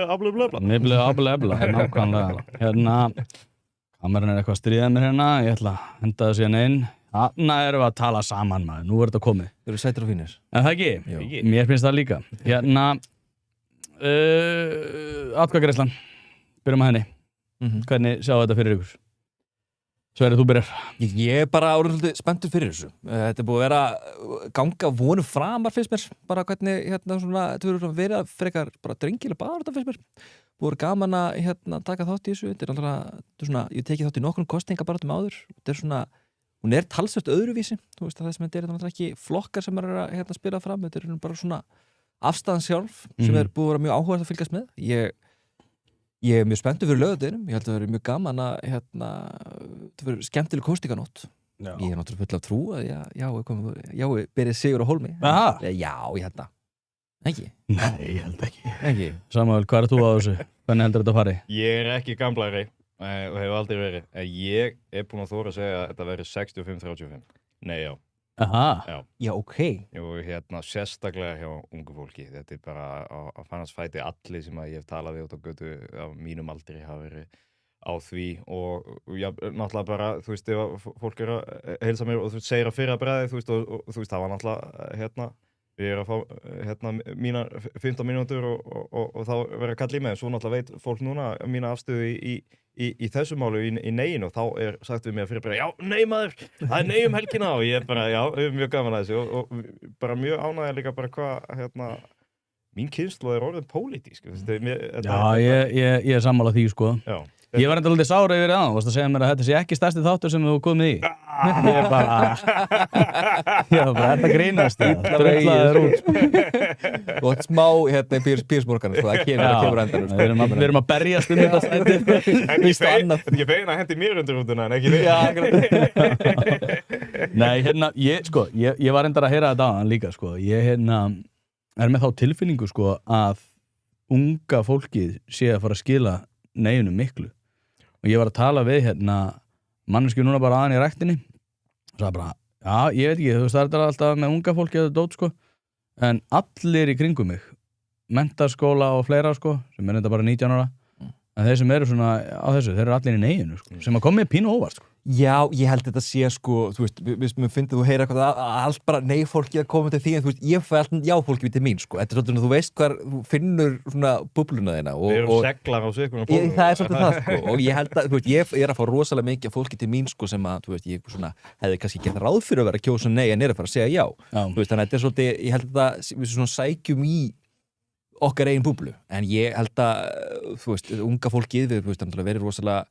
Niblu abla, nákvæmlega. Hérna, kameran eitthvað að stríða mér hérna, ég ætla að henda það síðan inn. Þarna erum við að tala saman maður, nú þetta komið. Þeir eru sætir og fínir. En það ekki? Jú. Mér finnst það líka. Hérna, atkvæðagreiðslan, byrjum að henni. Hvernig sjáu þetta fyrir ykkur? Sverrir, þú byrjar. Ég bara orðið spenntur fyrir þessu. Þetta búið að vera ganga vonum framar finnst mér. Bara hvernig svona, þetta verður verið frekar bara drengilega bara þetta finnst mér. Búið gaman að taka þátt í þessu. Þetta er alltaf svona, ég tekið þátt í nokkrum kosningabaráttum áður. Þetta er svona, hún er talsvert öðruvísi. Þú veist að það sem þetta er alltaf ekki flokkar sem er að spila fram. Þetta er bara svona afstæðan sjálf sem er búið að vera mjög áhugavert að fylgjast með. Ég er mjög spenntur fyrir laugardeginum. Ég held að það verður mjög gaman að það verður skemmtileg kosninganótt. Ég er náttúrulega full af trú að já, byrjið sigur á hólmi. Aha. Já, ég held það. Ekki? Nei, ég held ekki. Samuel, hvað þú á þessu? Hvernig heldur þetta að fari? Ég er ekki gamlari og hefur aldrei verið. Ég er búinn að þóra að segja að þetta verður 65-35. Nei, já. Aha. Já, ok. Og sérstaklega hjá ungu fólki. Þetta er bara að fannast fæti allir sem að ég hef talað við út á götu á mínum aldri hafa verið á því og já, náttúrulega bara, þú veist, ef fólk er að heilsa mér og þú veist, segir að fyrra bræði, þú veist, og þú veist, það var náttúrulega, við erum að fá, mínar 15 mínútur og þá verður að kalla í mig, en svo náttúrulega veit fólk núna mína afstöðu í þessu málu, í neginu, og þá er sagt við mig að fyrir bara, já, nei maður, það er nei helgina og ég bara, já, mjög gaman að þessu og bara mjög ánægja líka bara hvað, mín kynslóð er orðin pólitísk. Já, ég er sammála því, sko. Já. Ég var enda alveg sára yfir það, þú varst að segja mér að þetta sé ekki stærsti þáttur sem þú komið í. Ég er bara, þetta grínast, drullaður út. Og smá í Pírsborgarna, það kemur endanum. Við erum að berjast þetta sæti. Þetta er ekki fegin að hendi mér undir rútuna, en ekki við. Nei, ég var endar að heyra þetta á hann líka, sko. Ég er með þá tilfinningu, sko, að unga fólkið sé að fara að skila neyjunum miklu. Og ég var að tala við manneskju núna bara aðan í ræktinni og sagði bara, já, ég veit ekki, þú veist, það er alltaf með unga fólki eða dót, sko, en allir í kringum mig, menntaskóla og fleira, sko, sem er þetta bara 19 ára, en þeir sem eru svona á þessu, þeir eru allir í neyjunu, sko, sem að koma með pínu óvart, sko. Já, ég held þetta sé, sko, þú veist, við finnum þú heyra eitthvað að allt bara nei fólki að koma til því, en þú veist, ég fæ alltaf já fólki til mín, sko, þetta er svolítið, þú veist hvar, þú finnur svona bubluna þína og... Við erum seglar á sig, það er svolítið það, sko, og ég held að, þú veist, ég er að fá rosalega mikið fólki til mín, sko, sem að, þú veist, ég svona, hefði kannski gett ráð fyrir að vera að kjósa nei, en er að fara að segja já. Þú veist, þannig að þetta er svolítið, ég held að við svona sækjum í okkar eigin búblu, en ég held að, þú veist, unga fólkið, við, þú veist, verið rosalega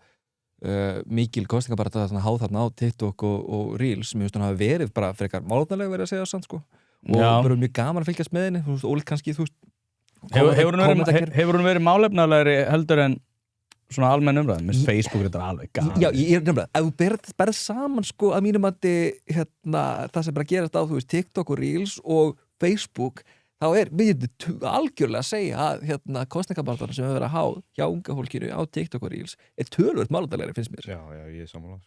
mikil kostingabarata að háð þarna á TikTok og Reels, mér finnst hún hafi verið bara frekar málefnalega verið að segja samt, sko, og bara mjög gaman að fylgjast með henni, þú veist, Óli kannski, þú veist, Hefur hún verið málefnalegri heldur en svona almenn umræð, með Facebook þetta er alveg gaman. Já, ég er nefnilega, ef þú berð saman, sko, að mínum að það sem bara gerast á, þú veist, TikTok og Reels og Facebook, þá er við algjörlega að segja að kosningabaratan sem hefur verið að háð hjá unga fólkinu á TikTok og Reels er töluvert málefnalegri, finnst mér. Já, ég er sammála.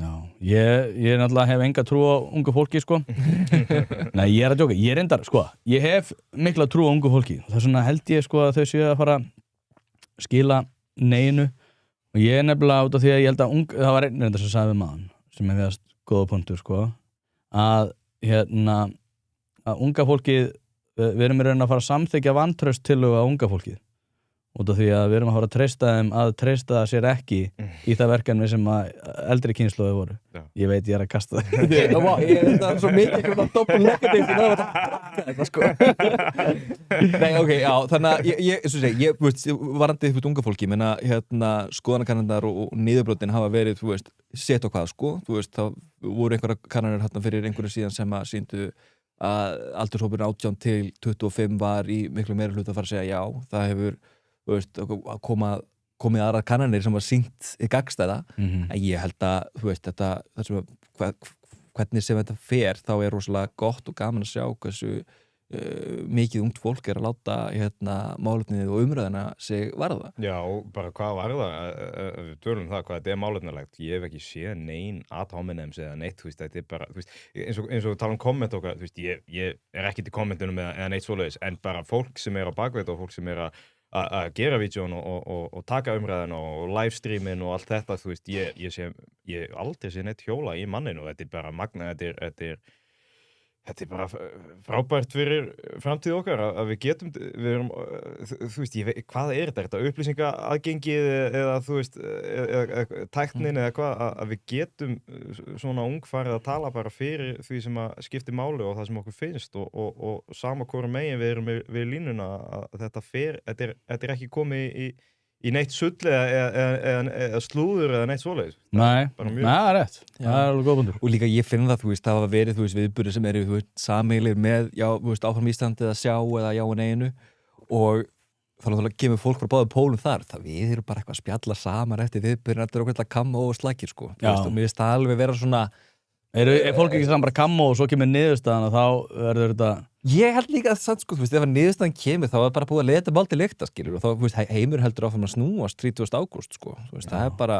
Já, ég náttúrulega hef enga trú á ungu fólki, sko. Nei, ég er að djóka, ég er endar, sko, ég hef mikla trú á ungu fólki. Það er svona held ég, sko, að þau séu að fara skila neyinu og ég er nefnilega út af því að ég held að það var einn reyndar sem sagði við maðan sem er viðast góða punktur, sko, að unga fólkið við erum í raun að fara að samþykja vantraust tillögu á unga fólkið út af því að við erum að fara að treysta þeim að treysta sér ekki í það verkefni sem að eldri kynslóði voru. Já. Ég veit ég er að kasta það. Það er svo mikið doppel negativ sem það var að drakka þetta, sko. Nei, ok, já, þannig að ég veist, varandi þú unga fólki, menna skoðanakannandar og niðurbrotin hafa verið, þú veist, sett á hvað, sko, þú veist, þá voru einhverja kannanir fyrir einhverju síðan sem að sýndu að aldurshópurinn 18 til 25 var í miklu meira hlut að fara að segja já, það hefur, þú veist, komið aðra kannanir sem var sýnt í gagnstæða, en ég held að, þú veist, hvernig sem þetta fer, þá er rosalega gott og gaman að sjá hversu mikið ungt fólk er að láta málefnið og umræðina sig varða. Já, og bara hvað varða, við tölum það, hvað þetta er málefnilegt. Ég hef ekki séð nein ad hominem eða neitt, þú veist, þetta er bara, þú veist, eins og tala komment okkar, þú veist, ég er ekki til kommentunum eða neitt svoleiðis, en bara fólk sem er á bakveit og fólk sem er að að gera vídjón og taka umræðin og livestreamin og allt þetta, þú veist, ég aldrei sé neitt hjóla í manninu og þetta er bara magna, þetta er bara frábært fyrir framtíð okkar að við getum, við erum, þú veist, hvað þetta upplýsingaaðgengið eða þú veist, eða tæknin eða hvað, að við getum svona ung farið að tala bara fyrir því sem að skipti máli og það sem okkur finnst og sama hvora megin við erum við línuna að þetta er ekki komið í neitt sulli eða slúður eða neitt svoleiðis. Nei, það er rétt. Það er alveg góð bundur. Og líka ég finn það, þú veist, það hafa verið, þú veist, viðburðir sem eru, þú veist, sameiginlegir með, já, þú veist, áfram Íslandi eða sjá eða já en eiginu og þá kemur fólk frá báðum pólum þar, það við erum bara eitthvað að spjalla saman eftir viðburðin, þetta er okkur að kamma og slakir, sko. Þú veist, og mér finnst það alveg vera svona Er fólk ekki saman bara kamma og svo kemur niðurstaðan og þá verður þetta... Ég held líka að það, sko, þú veist, ef niðurstaðan kemur þá er bara búið að leta mál til lykta, skilur og þá, þú veist, heimur heldur áfram að snúast 30. ágúst, sko, þú veist, það er bara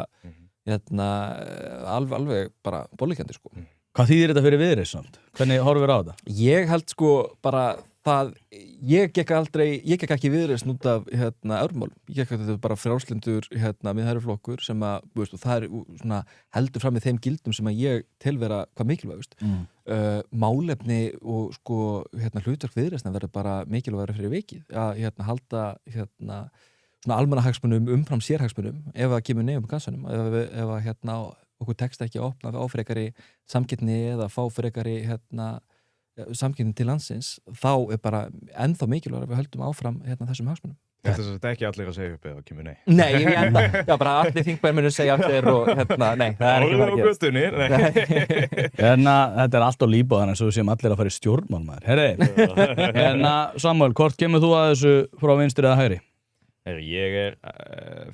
alveg bara bollíkjandi, sko. Hvað þýðir þetta fyrir Viðreisn samt? Hvernig horfir á þetta? Ég held, sko, bara það, ég gekk ekki Viðreisn út af, örmál, ég gekk þetta bara frjálslyndur, miðhæruflokkur sem að, þú veist, og það er svona heldur fram með þeim gildum sem að ég telvera hvað mikilvægust. Málefni og sko, hlutverk Viðreisnar verður bara mikilvægara fyrir vikið að halda, svona almannahagsmunum umfram sérhagsmunum ef að kemur nefnum kassanum, ef að okkur tekst ekki að opna á frekari samkeppni eða fá frekari samkeppni til landsins, þá er bara ennþá mikilvægara að við höldum áfram þessum hagsmunum. Þetta er ekki allir að segja upp eða kemur nei. Nei, já, bara allir þingmenn munu segja allir og nei, það er ekki á göttunni. Þetta er allt á líbáðan eins og við séum allir að fara í stjórnmál, maður. Herri, Samuel, hvort kemur þú að þessu frá vinstri eða hægri? Ég er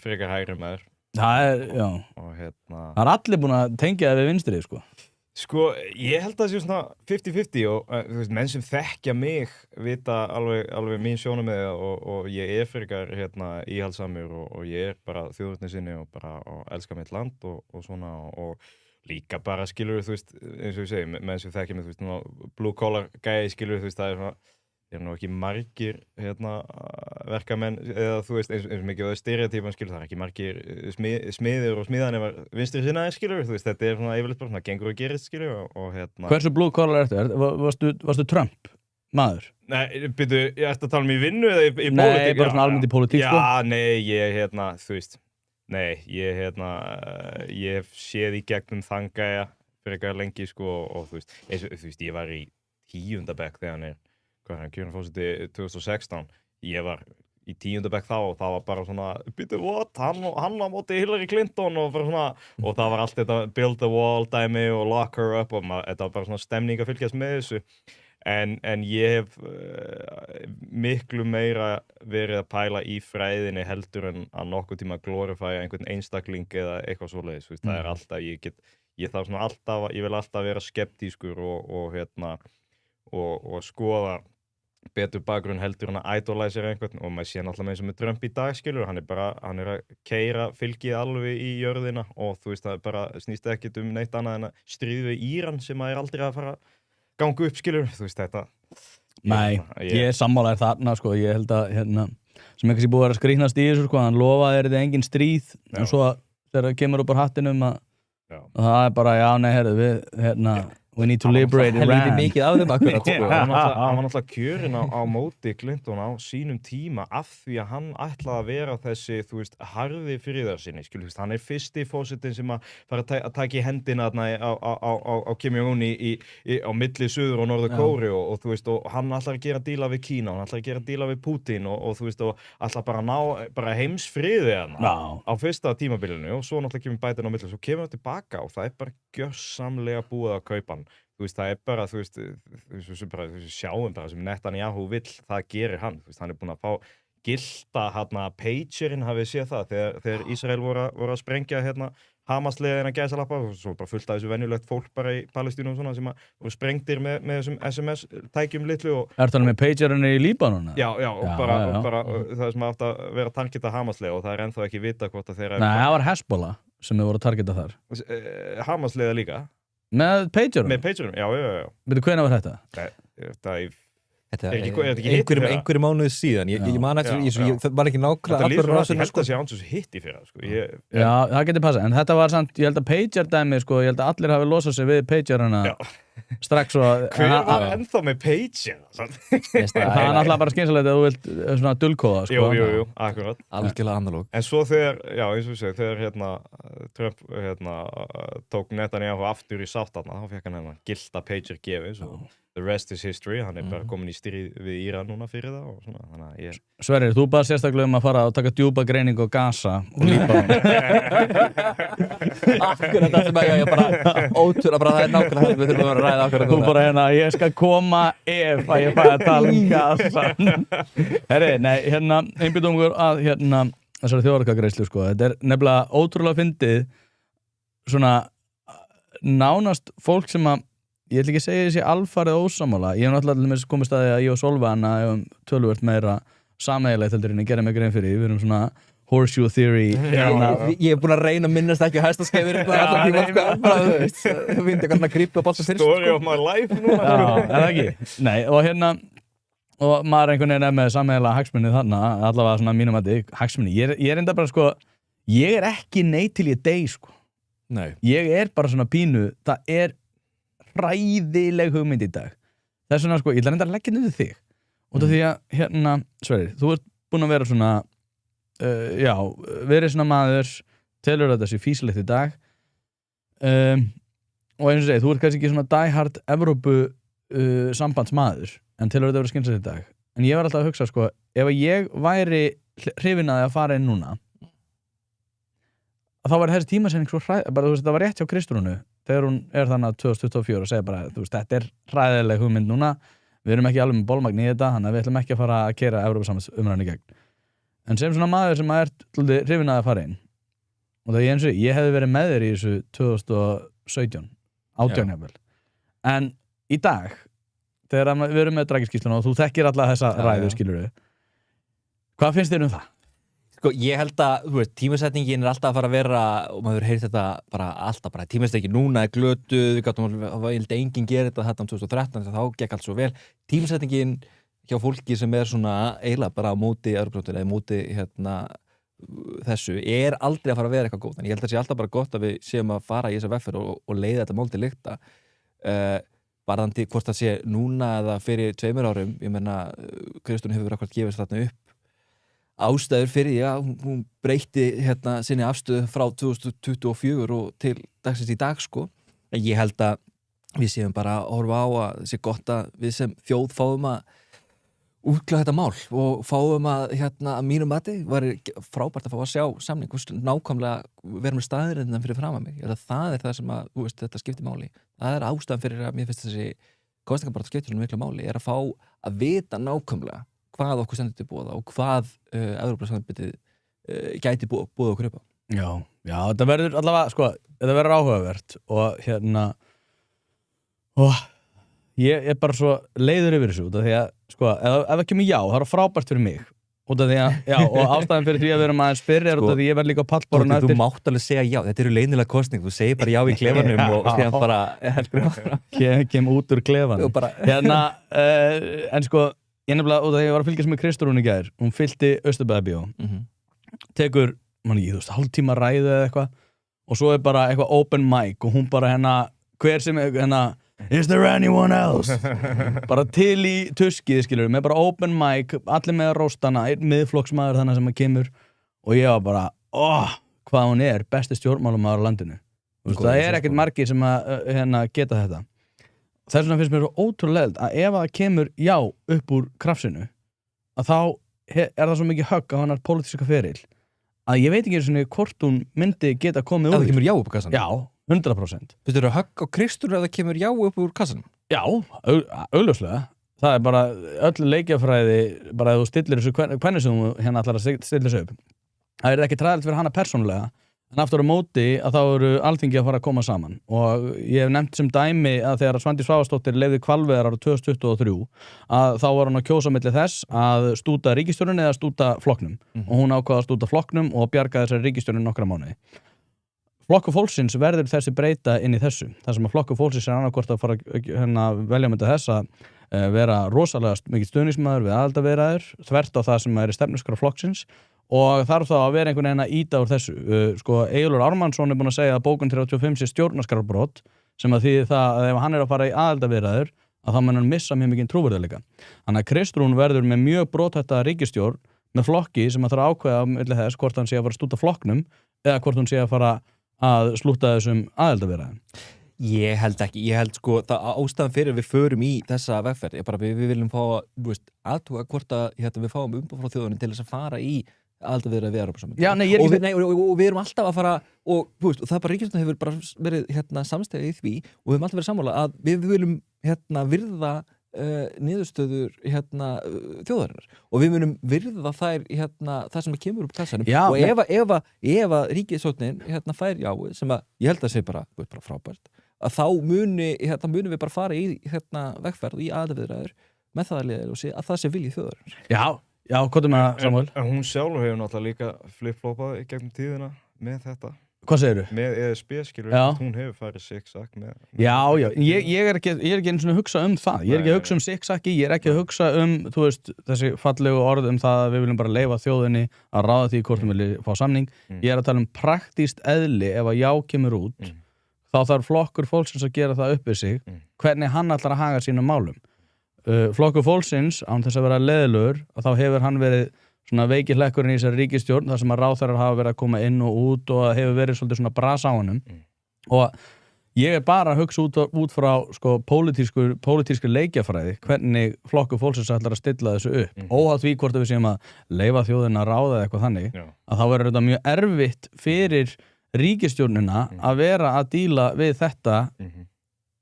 frekar hægri maður. Það er, já. Og það er allir búin að tengja það við vinstri, sko. Sko, ég held að það sé svona 50-50 og þú veist, menn sem þekkja mig vita alveg mín sjónarmið og ég er frekar íhaldssamur og ég er bara þjóðurnissinni og bara elska mitt land og svona og líka bara skilur þú veist, eins og ég segi, menn sem þekkja mig, þú veist, blue collar gæi skilur þú veist, það er svona ég er nú ekki margir verkamenn eða þú veist eins og mikið á stereotypan skilur það er ekki margir smiðir og smiðanir vinstri sinnaðir skilur þú veist þetta er svona yfirleitt bara svona gengur og gerist skilur og Hversu blue collar ertu? Varstu Trump maður? Nei, byrju, ég ætti að tala í vinnu eða í pólitík? Nei, bara svona almennt í pólitík sko? Já, nei, ég þú veist nei, ég hef séð í gegnum þangæja fyrir eitthvað lengi sko og þú veist, ég var í 10. bekk þegar hann kjörinn fórseti 2016 ég var í 10. bekk þá og það var bara svona byrju, what? Hann á móti Hillary Clinton og bara svona og það var allt þetta build the wall dæmi og lock her up og þetta var bara svona stemning að fylgjast með þessu en ég hef miklu meira verið að pæla í fræðinni heldur en að nokkuð tíma glorifæja einhvern einstakling eða eitthvað svoleiðis það er alltaf, ég þarf svona alltaf ég vil alltaf vera skeptískur og skoða betur bakgrunn heldur hann að idolæsera einhvern og maður sé náttúrulega eins og með Trump í dag skilur hann er að keyra fylgið alveg í jörðina og þú veist það bara snýst ekkert neitt annað en að stríða við Íran sem maður er aldrei að fara að ganga upp skilur þú veist þetta Nei, ég er sammálaður þarna sko ég held að sem ekki sé búið að vera skrýknast í þessu sko hann lofaði þetta engin stríð en svo þegar það kemur upp á hattinum að það er bara já nei herðu við we need to liberate Iran. Helviti mikið af þeim akkurat. Hann var náttúrulega kjörinn á móti Clinton á sínum tíma af því að hann ætlaði að vera þessi, þú veist, harði friðarsinni, skilur, hann er fyrsti fórsetinn sem að fara að taka í hendina á Kim Jong-un á milli Suður og Norður Kóru og þú veist, og hann ætlaði að gera díla við Kína, hann ætlaði að gera díla við Putin og þú veist, og ætlaði bara að ná bara heimsfriði á fyrsta tímabilinu og svo náttúrulega kemur Biden á milli, svo kemur hann tilbaka og það er bara gjörsamlega búið að kaupa hann. Þú veist, það er bara, þú veist, sjáum bara sem Netanyahu vill, það gerir hann. Þú veist, hann er búinn að fá gilda pagerinn, hafið séð það, þegar Ísrael voru að sprengja Hamas-liðina gæsalappa, og svo bara fullt af þessu venjulegt fólk bara í Palestínu og svona sem voru sprengtir með þessum SMS-tækjum litlu. Er það með pagerinn í Líbanon? Já, og bara það sem átt að vera að targeta Hamas-liða og það er ennþá ekki vita hvort að þeirra... Nei, það var Hezbollah sem þau voru að targeta þar. Hamas-liða líka. Með pagerum? Með pagerum, já. Veitu, hvenær var þetta? Þetta í Þetta Er ekki hitt í fyrra? einhverjum mánuði síðan ég man eftir, það var ekki nákvæmlega Þetta líður allar frá að ég held sko. að sé án svo hitt í fyrra sko. Já, það getur passað, en þetta var samt, ég held að pager dæmi, sko, ég held að allir hafi losað sig við pagerana strax og Hver var ennþá með pager? það er náttúrulega bara skynsalegt að þú vilt svona dulkóða, sko. Jú, akkurat Algjörlega analóg. En svo þegar, já, eins og við segja, þegar Trump tók Netanyahu aftur í sáttarna, þá fekk hann gilda pager gefið, svo the rest is history, hann bara komin í stríð við Íran núna fyrir það og svona, þannig að ég... Sverrir, þú bara sérstaklega að fara og taka djúpa greining á Gaza og Líbanon. Akkurat það sem ég bara ótrúlega, bara það er nákvæmlega það við þurfum að ræða akkurat Þú bara ég skal koma ef að ég fæ að tala Gaza. Herri, nei, einbyttum okkur að þessari þjóðarkagreislu, sko. Þetta er nefnilega ótrúlega fyndið svona nánast fólk sem að ég ætla ekki að segja þessi alfarið ósamála. Ég hef náttúrulega komið staði að ég og Solveig hefum töluvert meira sameiginlegt heldur en ég gerði mig grein fyrir. Við erum svona horseshoe theory. Ég búin að reyna að minnast ekki á hestaskeifir allar tíma, sko. Þú finnst eitthvað að grípa og bálsa fyrir. Story of my life núna. Já, er það ekki? Nei, og maður einhvern veginn með sameiginlega hagsmunni þarna, allavega svona mínum að hagsmunni. Ég er enda bara, sko, ég er ekki nei til ég dey, sko. Nei. Ég er bara svona pínu, það er hræðileg hugmynd í dag. Það er svona, sko, ég ætla að leggja niður þig út af því að, Sverrir, þú ert búin að vera svona verið svona maður telur þetta sé físilegt í dag og eins og segi, þú ert kannski ekki svona die hard Evrópu sambandsmaður en telur þetta vera skynsalegt í dag en ég var alltaf að hugsa, sko, ef ég væri hrifin að fara inn núna þá var þessi tímasetning svo bara, þú veist, það var rétt hjá Kristrúnu þegar hún er þannig að 2024 og segja bara, þú veist, þetta er hræðileg hugmynd núna, við erum ekki alveg með bólmagn í þetta, þannig að við ætlum ekki að fara að keyra Evrópusambandsumræðuna í gegn. En sem svona maður sem er hrifinn að fara inn og það ég eins og ég hefði verið með þér í þessu 2017, 18 jafnvel. En í dag, þegar við erum með dragiskýrsluna og þú þekkir alla þessa ræðu, skilurðu, hvað finnst þér um það? Sko, ég held að, þú veist, tímasetningin er alltaf að fara að vera, og maður hefur heyrt þetta bara alltaf bara, tímasetningin núna er glötuð, við gáttum að vildi enginn gera þetta þarna 2013, þá gekk allt svo vel. Tímasetningin hjá fólki sem er svona eiginlega bara á móti Evrópusambandinu eða móti þessu, er aldrei að fara að vera eitthvað góð. En ég held að það sé alltaf bara gott að við séum að fara í þessa vegferð og leiða þetta mál til lykta. Varðandi hvort það sé núna eða fyrir 2 árum, ég meina, Kristrún hefur akkurat gefið þarna upp ástæður fyrir því að hún breytti sinni afstöðu frá 2024 og til dagsins í dag, sko. En ég held að við séum bara að horfa á að það sé gott að við sem þjóð fáum að útklára þetta mál og fáum að að mínu mati var frábært að fá að sjá samning, nákvæmlega vera með staðreyndan fyrir fram að mig. Það er það sem að, þú veist, þetta skiptir máli. Það er ástæðan fyrir að mér finnst þessi kosningabarátta skiptir svona miklu máli, er að fá að vita nákvæmlega hvað okkur stendur til boða og hvað Evrópusambandið gæti boða okkur upp á. Já, þetta verður allavega, sko, þetta verður áhugavert og ég er bara svo leiður yfir þessu út af því að, sko, ef það kemur já, það er frábært fyrir mig út af því að, já, og ástæðan fyrir því að við erum aðeins spyrja er út af því ég verð líka á pallborðinu eftir. Þú mátt alveg segja já, þetta eru leynilega kosning, þú segir bara já í klefanum og síðan bara kem út úr klefanum. En sko, ég nefnilega, út af því ég var að fylgjast með Kristrún í gær, hún fyllti Austurbæðarbíó, tekur, ég þú veist, hálftíma ræðu eða eitthvað og svo er bara eitthvað open mic og hún bara hver sem is there anyone else? Bara til í tuskið, skilur, með bara open mic, allir með róstana, einn miðflokksmaður þannig sem að kemur og ég var bara, hvað hún er, besti stjórnmálamaður á landinu. Það er ekkert margir sem að geta þetta. Þess vegna finnst mér svo ótrúlega að ef það kemur já upp úr krafsinu að þá er það svo mikið högg á hennar pólitíska feril að ég veit ekki svona hvort hún myndi geta komið úr. Ef það kemur já upp úr kassanum? Já, 100%. Finnst þér að högg á Kristrún ef það kemur já upp úr kassanum? Já, augljóslega. Það er bara öll leikjafræði, bara ef þú stillir þessu hvernig sem þú ætlar að stilla þessu upp. Það er ekki træðilegt fyrir hana persónulega en aftur á móti að þá eru Alþingi að fara að koma saman og ég hef nefnt sem dæmi að þegar Svandís Svavarsdóttir leyfði hvalveiðar árið 2023 að þá var hún að kjósa milli þess að stúta ríkisstjórninni eða stúta flokknum og hún ákvað að stúta flokknum og bjarga þessari ríkisstjórninni nokkra mánuði. Flokkur fólksins verður þessi breyta inn í þessu þar sem að flokkur fólksins er annarkvort að fara velja með þess að vera rosalega mikið stuðningsmaður við aðildarviðræður, þvert á það sem er í stefnuskrá flokksins og þarf þá að vera einhvern veginn að ýta úr þessu. Sko, Eyjólfur Ármannsson búinn að segja að bókun 35 sé stjórnarskrárbrot sem að þýðir það að ef hann að fara í aðildarviðræður að þá mun hann missa mjög mikið trúverðugleika. Þannig að Kristrún verður með mjög brothætta ríkisstjórn með flokki sem að þarf að ákveða á milli þess hvort hann sé að fara að stúta flokknum eða hvort hún sé að fara að slúta þessum aðildarviðræðum. Ég held ekki, ég held sko það ástæðan fyrir við förum í þessa vegferð bara við viljum fá aðtúga hvort að við fáum umboð frá þjóðunum til þess að fara í aðildarviðræður við Evrópusambandið. Og við erum alltaf að fara og það bara ríkisstjórnin hefur bara verið samstæða í því og við höfum alltaf verið sammála að við viljum virða niðurstöður þjóðarinnar og við munum virða þær það sem kemur upp kassanum og ef að ríkisstjórnin fær já sem að ég held að sé bara frábært að þá munum við bara fara í vegferð í aðildarviðræður með það að leiðarljósi að það sé vilji þjóðarinnar. Já, hvað er með Samuel? En hún sjálf hefur náttúrulega líka flip-flopað í gegnum tíðina með þetta. Hvað segirðu? Með ESB skilur, hún hefur farið zigzag með... Já, ég er ekki einu svona að hugsa um það. Ég er ekki að hugsa um zigzagi, ég er ekki að hugsa um, þú veist, þessi fallegu orð um það að við viljum bara leyfa þjóðinni að ráða því hvort við viljum fá samning. Ég er að tala um praktískt eðli ef að já kemur út, þá þarf flokkur fólksins að gera það upp við sig, hvernig hann ætlar að haga sínum málum. Flokkur fólksins, án þess að vera leiðilegur, þá hefur hann verið svona veikilekkurinn í þessari ríkisstjórn þar sem að ráðherrar hafa verið að koma inn og út og hefur verið svolítið svona bras á honum og ég er bara að hugsa út frá sko pólitísku leikjafræði hvernig flokkur fólksins ætlar að stilla þessu upp óháð því hvort við séum að leyfa þjóðina að ráða eða eitthvað þannig að þá verður þetta mjög erfitt fyrir ríkisstjórnina að vera að díla við þetta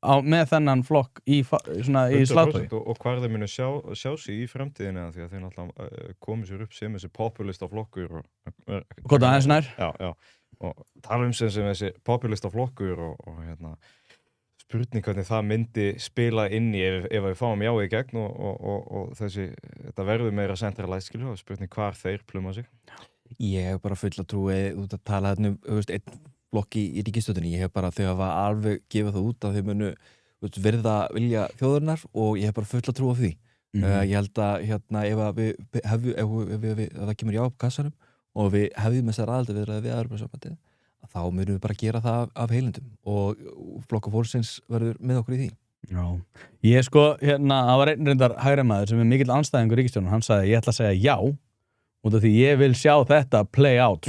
með þennan flokk í slagtogi. Og hvar þeir munu sjá sig í fremtíðina því að þeir náttúrulega komið sér upp sem þessi populista flokkur Hvað það aðeins nær? Já, og tala sem þessi populista flokkur og spurning hvernig það myndi spila inn í ef við fáum já í gegn og þetta verður meira centralized skilur, spurning hvar þeir pluma sig. Ég hef bara full að trúi út að tala einn flokki í ríkisstjórninni. Ég hef bara þau hafa alveg gefið það út að þau munu virða vilja þjóðarinnar og ég hef bara full að trúa því. Ég held að ef það kemur já upp kassanum og við hefðum þessar aðildarviðræður við Evrópusambandið þá munum við bara gera það af heilindum og flokkur fólksins verður með okkur í því. Já. Ég það var einn reyndar hægri maður sem er mikill andstæðingur ríkisstjórnar, hann sagði ég ætla að segja já út af því ég vil sjá þetta play out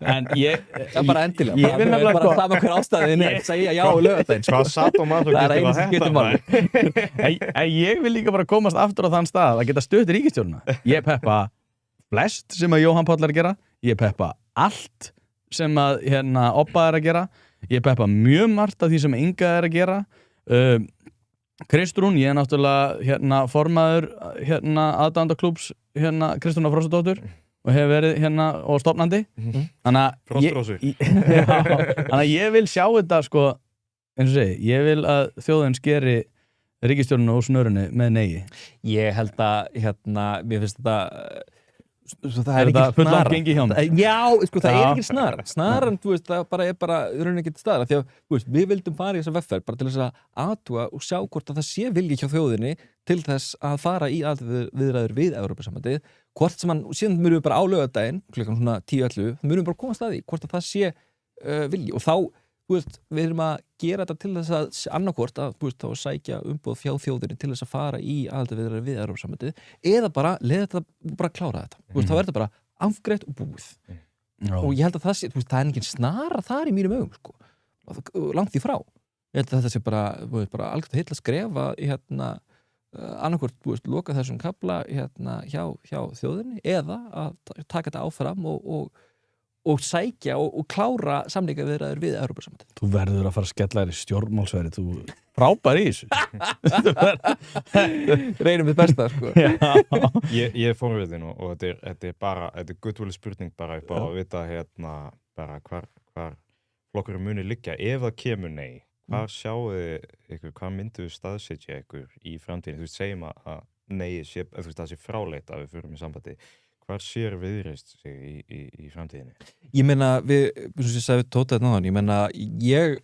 en það er bara endilega ég vil bara sama hver ástæðin segja já og lögða hvað satt og maður það er einu sem getur máli ég vil líka bara komast aftur á þann stað að geta stutt ríkisstjórnina ég peppa flest sem að Jóhann Páll er að gera ég peppa allt sem að Obba er að gera ég peppa mjög margt af því sem Inga er að gera Kristrún, ég er náttúrulega formaður aðdáendaklúbbs Kristrúnar Frostadóttur og hefur verið og stofnandi þannig að ég vil sjá þetta eins og segi, ég vil að þjóðin skeri ríkisstjórnuna úr snörunni með negi. Ég held að mér finnst þetta það er ekki snara það er ekki snaran það er bara raunin ekki til staðar því að við vildum fara í þessa vegferð bara til þess að athuga og sjá hvort að það sé vilji hjá þjóðinni til þess að fara í aðildarviðræður við Evrópusambandið hvort sem síðan munum við bara á laugardaginn klukkan svona 10-11 munum við bara komast að því hvort að það sé vilji og þá við erum að gera þetta til þess að annarkvort að þá sækja umboð fjá þjóðinni til þess að fara í aðildarviðræður við Evrópusambandið eða bara leiða þetta bara klára þetta þá er þetta bara afgreitt og búið og ég held að það sé það er engin snara þar í mínum augum langt í frá ég held að þetta sé bara algjört heill að skrefa annarkvort loka þessum kafla hjá þjóðinni eða að taka þetta áfram og sækja og klára samningaviðræður við Evrópusambandið. Þú verður að fara að skella þér í stjórnmálsverði, þú frábær í þessu. Reynum við besta, Ég er forvitin og þetta er guttúli spurning bara upp á að vita bara hvar flokkurinn muni liggja. Ef það kemur nei, hvar sjáu ykkur, hvað myndu staðsetja ykkur í framtíðinni? Þú veist, segjum að nei það sé fráleit að við förum í sambandi. Hvar sér Viðreisn sig í framtíðinni? Ég meina, eins og ég sagði Tóta náðan, ég meina, ég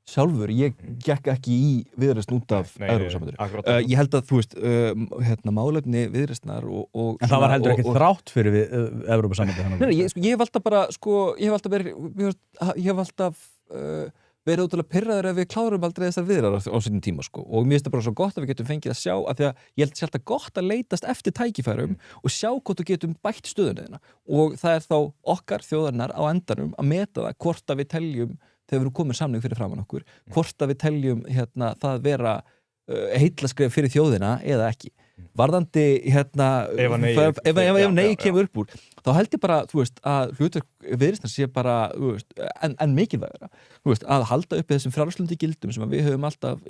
sjálfur, ég gekk ekki í Viðreisn út af Evrópusambandinu. Ég held að, þú veist, málefni Viðreisnar og En það var heldur ekki þrátt fyrir Evrópusambandinu? Nei, ég hef alltaf bara, sko, ég hef alltaf verið ótrúlega pirraður ef við klárum aldrei þessar viðræður á sínum tíma, sko. Og mér finnst það bara svo gott að við getum fengið að sjá, af því að ég held alltaf gott að leitast eftir tækifærum og sjá hvort við getum bætt stöðuna þeirna. Og það þá okkar þjóðarinnar á endanum að meta það hvort að við teljum, þegar við erum komin samning fyrir framan okkur, hvort að við teljum það vera heillaskref fyrir þjóðina eða ekki. Varðandi ef nei kemur upp úr, þá held ég bara, þú veist, að hlutverk Viðreisnar sé bara, þú veist, en mikilvægara, þú veist, að halda uppi þessum frjálslyndi gildum sem við höfum alltaf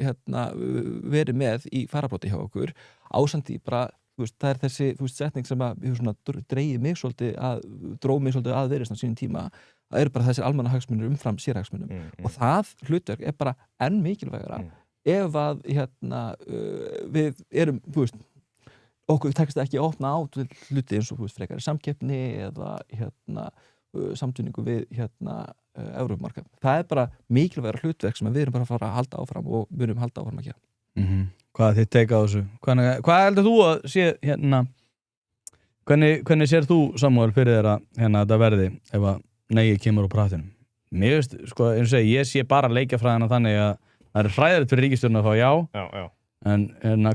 verið með í fararbróti hjá okkur, ásandi bara, þú veist, það þessi, þú veist, setning sem að við svona dróð mig svolítið að Viðreisnar á sínum tíma, það eru bara þessir almannahagsmunir umfram sérhagsmunum og það hlutverk er bara enn mikilvægara ef að við erum, þú veist, okkur tekst ekki að opna á hluti eins og, þú veist, frekari samkeppni eða samtvinningu við Evrópumarkað. Það er bara mikilvægara hlutverk sem við erum bara að fara að halda áfram og við erum halda áfram að gera. Hvað þið teka á þessu? Hvað heldur þú að sé hvernig sér þú, Samúel, fyrir þér að þetta verði ef að nei kemur á pratinum? Mér veist, sko, eins og segi, ég sé bara leikjafræðina þannig að það er hræðilegt fyrir ríkisstjórn að fá já. En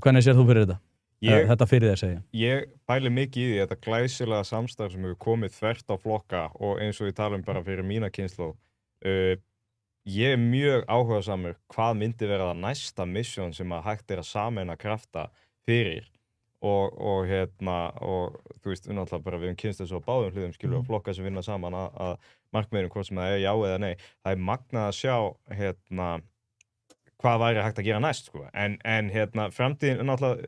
hvernig sér þú fyrir þetta? Þetta fyrir þér segja. Ég pæli mikið í því þetta glæsilega samstarf sem hefur komið þvert á flokka og eins og ég tala bara fyrir mína kynslóð. Ég er mjög áhugasamur hvað myndi vera það næsta mission sem að hægt að sameina krafta fyrir og þú veist, við höfum kynst þessu á báðum hliðum skilur og flokka sem vinna saman að markmiðum hvort sem það er já eða nei. Það er magnað að sjá hvað væri hægt að gera næst, sko. En framtíðin náttúrulega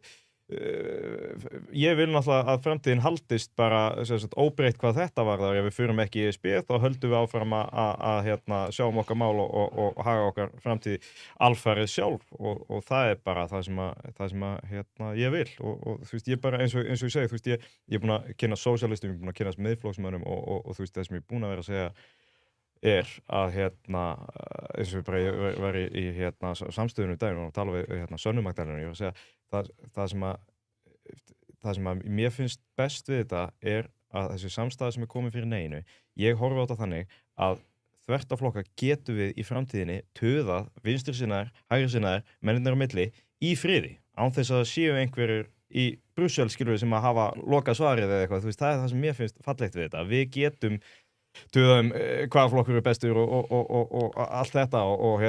ég vil náttúrulega að framtíðin haldist bara óbreytt hvað þetta varðar. Ef við förum ekki í ESB þá höldum við áfram að sjá okkar mál og haga okkar framtíð alfarið sjálf og það er bara það sem ég vil og þú veist, ég bara eins og ég segi, þú veist, ég er búin að kynna sósíalistum, ég er búin að kynna miðflokksmönnum og þú veist, það sem ég er búin að vera að segja er að eins og ég var í samstöðunum í daginn og tala við Sönnu-Magdalenu, ég var að segja það sem að mér finnst best við þetta er að þessi samstæða sem er komin fyrir neginu, ég horfi á þetta þannig að þvert á flokka getum við í framtíðinni töðað vinstrisinnar, hægrisinnar, mennirnir á milli í friði, án þess að séu einhverjur í Brussel skilur sem að hafa lokað svarið eða eitthvað, þú veist, það er það sem mér finnst fallegt við þetta, við getum töðum hvaða flokkur er bestur og allt þetta og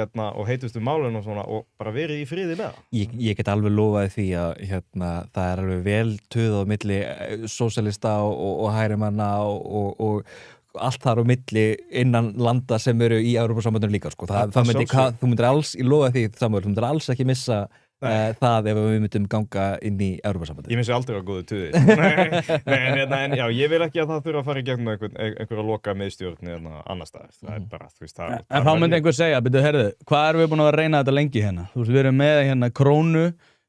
heitustu málun og svona og bara verið í friði með það. Ég get alveg lofaði því að það er alveg vel töð á milli sósíalista og hægrimanna og allt þar á milli innan landa sem eru í Evrópusambandinu líka, sko. Þú myndir alls, ég lofaði því, Samuel, þú myndir alls ekki missa það ef við myndum ganga inn í Evrópusambandið. Ég missi aldrei á góðu tuði. En já, ég vil ekki að það þurfa að fara í gegnum einhverja loka miðstjórn annars staðar. Það er bara, þú veist, En þá myndi einhver segja, byrju, herðu, hvað erum við búin að reyna þetta lengi hérna? Þú veist, við erum með krónu,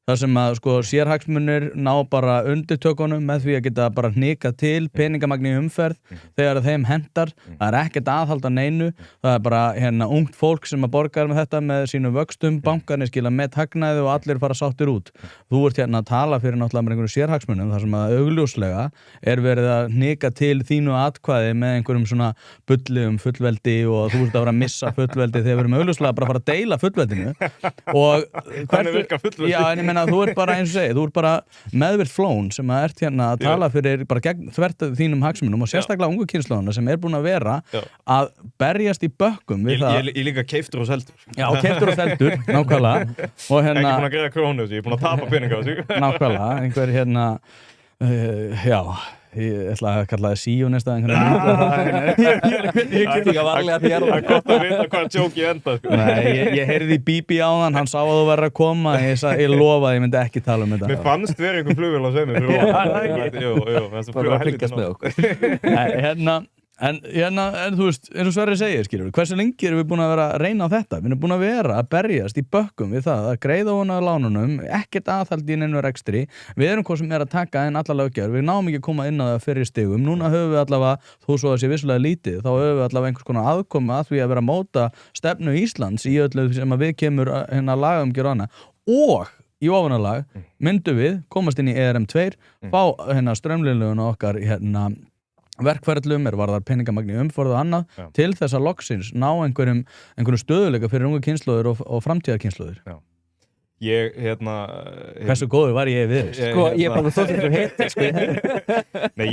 þar sem að sko sérhagsmunir ná bara undirtökunum með því að geta bara hnika til peningamagni í umferð þegar þeim hentar. Það er ekkert aðhalda neinu, það er bara ungt fólk sem að borgar með þetta með sínum vöxtum, bankarnir skila með hagnaði og allir fara sáttir út. Þú ert að tala fyrir náttúrulega með einhverjum sérhagsmunum þar sem að augljóslega er verið að hnika til þínu atkvæði með einhverjum svona bulli fullveldi og þú ert að vera að missa fullveldi þegar við erum augljóslega bara að fara að deila fullveldinu. Og hvernig virkar fullveldi? Já, en ég meina þú ert bara eins og segið, þú ert bara meðvirt flón sem að ert að tala fyrir bara gegn þvert þínum hagsmunum og sérstaklega ungu kynslóðuna sem er búin að vera að berjast í bökkum við það. Ég líka keiftur og seldur. Já, keiftur og seldur, nákvæmlega. Og ekki búin að greiða krónu, ég er búin að tapa peninga á þessu. Nákvæmlega, einhver já. Ég ætla að kalla það síu næsta ég get ekki að varlega að þér. Það er gott að vita hvað tjóki enda. Nei, ég heyrði í Bibi áðan, hann sá að þú verður að koma, ég lofaði, ég myndi ekki tala um þetta. Mér fannst verið einhver flugvél á sveimi fyrir ofan. Bara að fylgjast með okkur. En þú veist, eins og Sverrir segir, skilur, hversu lengi erum við búin að vera að reyna á þetta? Við erum búin að vera að berjast í bökkum við það að greiða ofan að lánunum, ekkert aðhald í neinu rekstri. Við erum hvað sem er að taka inn alla löggjafir. Við náum ekki að koma inn á það fyrir stigum. Núna höfum við allavega, þó svo að sé vissulega lítið, þá höfum við allavega einhvers konar aðkomu að því að vera að móta stefnu Íslands í öllu sem að við kemur lagaumgjörð hana. Og í ofanalag myndum við komast inn í ERM2, fá strömlinlöguna okkar verkferðlum varðar peningamagni umforð og annað til þess að loksins ná einhverjum stöðuleika fyrir ungu kynslóðir og framtíðarkynslóðir. Ég, Hversu góður var ég við? Ég bara þótt þetta heiti, sko. Nei,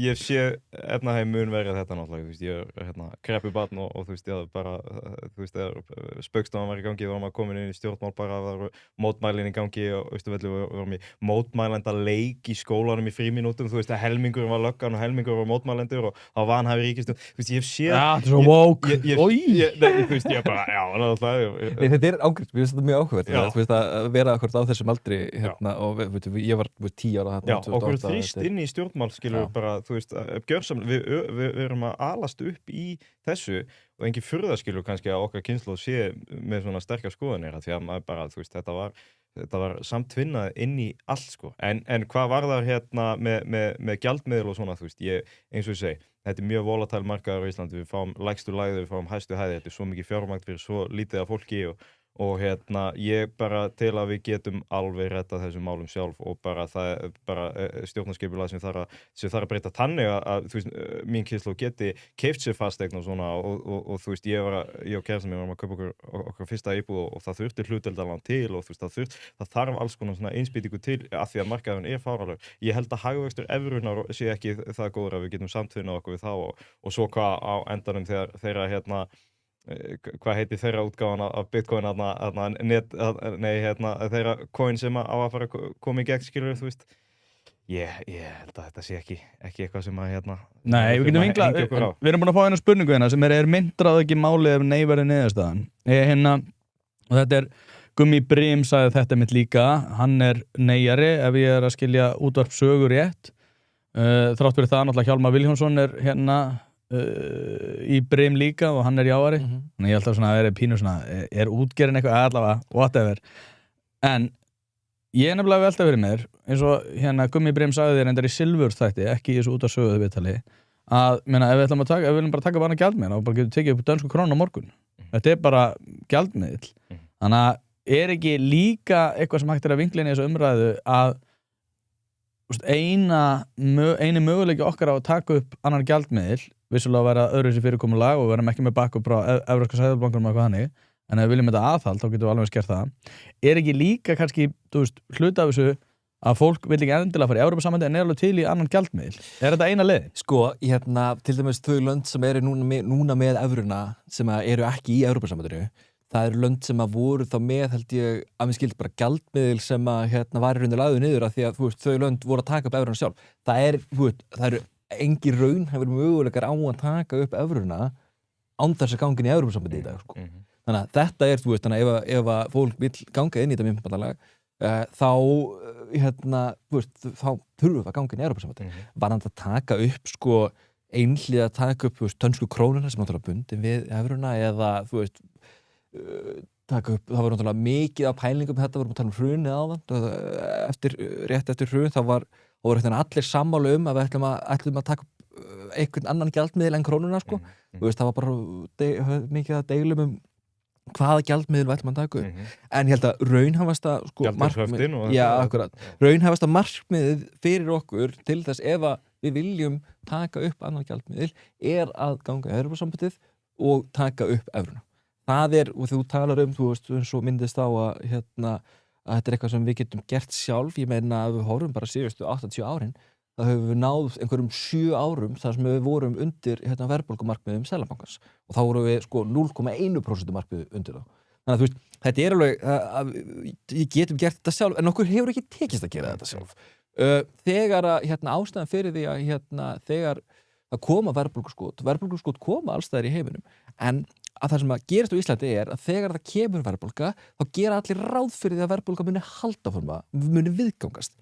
ég sé efnaheim mun verið þetta náttúrulega, þú veist, ég er kreppubarn og þú veist, ég bara, þú veist, spaukstofan var í gangi, þá var maður komin inn í stjórnmál bara, það voru mótmælin í gangi og Austurvelli vorum í mótmælenda leik í skólanum í frímínútum, þú veist, að helmingur var löggan og helmingur var mótmælendur og þá vanhæfi ríkisstjórn, þú veist, ég hef séð. Ja, þetta er svo woke. Þú veist, ég bara, já, náttúrulega. Þetta er ágriðt, mér finnst þetta mjög áhugavert að vera akkurat á þessum aldri og ég var 10 ára Já, okkur þrýst inn í stjórnmál skilur bara, þú veist, við erum að alast upp í þessu og engin furða skilur kannski að okkar kynslóð sé með svona sterkar skoðanir því að maður bara, þú veist, þetta var samtvinnað inn í allt sko en hvað var það með gjaldmiðil og svona, þú veist, eins og ég segi þetta er mjög volatile markaður á Íslandi, við fáum lægstu lægðu, við fáum hæstu hæði, þetta er svo mikið fjármagn fyrir svo lítið af fólki og ég bara til að við getum alveg rettað þessum málum sjálf og bara það bara stjórnarskipulag sem þarf að breyta þannig að þú veist, mín kynslóð geti keypt sér fasteign og svona og þú veist, ég og kærastan mín varum að kaupa okkar fyrsta íbúð og það þurfti hlutdeildarlán til og þú veist, það þarf alls konar svona innspýtingu til af því að markaðurinn er fáránlegur. Ég held að hagvöxtur evrunar sé ekki það góður að við getum samtvinnað okkur við þá og svo hvað á endanum þegar hvað heitir þeirra útgáfan af Bitcoin þeirra coin sem á að fara að koma í gegn skilur þú veist ég held að þetta sé ekki eitthvað sem að Nei, við getum vinglað, við erum búin að fá eina spurningu sem er myndrað ekki málið ef nei verið niðurstaðan og þetta er Gummi Brím sagði þetta mitt líka, hann er neyjari ef ég er að skilja útvarp sögur rétt þrátt fyrir það náttúrulega Hjálmar Vilhjálmsson er í Brím líka og hann er jáari þannig ég held að það er pínu svona er útgerðin eitthvað allavega, whatever en ég er nefnilega velta fyrir mér eins og Gummi Brím sagði þér endar í Silfur þætti, ekki í þessu út af söguðu viðtali að, ef við viljum bara taka bara gjaldmiðil og bara getum tekið upp dönsku krónu á morgun þetta er bara gjaldmiðil þannig að er ekki líka eitthvað sem hægt er að vinkla inn í þessu umræðu að eini möguleiki okkar á að taka upp annan gjaldmiðil vissulega að vera öðruvísi fyrirkomulag og verðum ekki með backup frá Evrópska seðlabankanum og eitthvað þannig en ef við viljum þetta aðhald þá getum við alveg skert það er ekki líka kannski hluta af þessu að fólk vil ekki endilega fara í Evrópusambandið en er alveg til í annan gjaldmiðil er þetta eina leið? Sko, til dæmis þau lönd sem eru núna með evruna sem eru ekki í Evrópusambandinu það eru lönd sem að voru þá með held ég að mér skildi bara gjaldmiðil sem að var í rauninni lagður niður af því að þau lönd voru að taka upp evruna sjálf það eru engin raun hefur möguleikar á að taka upp evruna án þess að ganga inn í Evrópusambandið í dag sko. Þannig að þetta er, þú veist, ef að fólk vill ganga inn í þetta myndbandalag þá þurfum við að ganga inn í Evrópusambandið var hann að taka upp sko einhliða að taka upp dönsku krónuna sem náttúrulega bundin við evruna eða þú veist taka upp, það var náttúrulega mikið af pælingum þetta vorum að tala hrunið áðan rétt eftir hrun þá voru allir sammála að við ætlum að taka einhvern annan gjaldmiðil en krónuna sko. Veist, það var bara mikið að deilum hvaða gjaldmiðil við ætlum að taka en ég held að raunhæfasta sko, raunhæfasta markmiðið fyrir okkur til þess ef að við viljum taka upp annan gjaldmiðil er að ganga í Evrópusambandið og taka upp evruna það er, og þú talar þú veist, eins og myndist á að að þetta er eitthvað sem við getum gert sjálf ég meina að við horfum bara síðustu 80 árin þá höfum við náð einhverjum 7 árum þar sem við vorum undir verðbólgumarkmiðum Seðlabankans og þá vorum við sko 0,1% markmið undir þá þannig að þú veist, þetta er alveg við getum gert þetta sjálf en okkur hefur ekki tekist að gera þetta sjálf þegar að ástæðan fyrir því að þegar að koma verðbólguskot koma allstaðar í heiminum en að það sem að gerist á Íslandi er að þegar það kemur verðbólga þá gera allir ráð fyrir því að verðbólga muni halda forma, muni viðgangast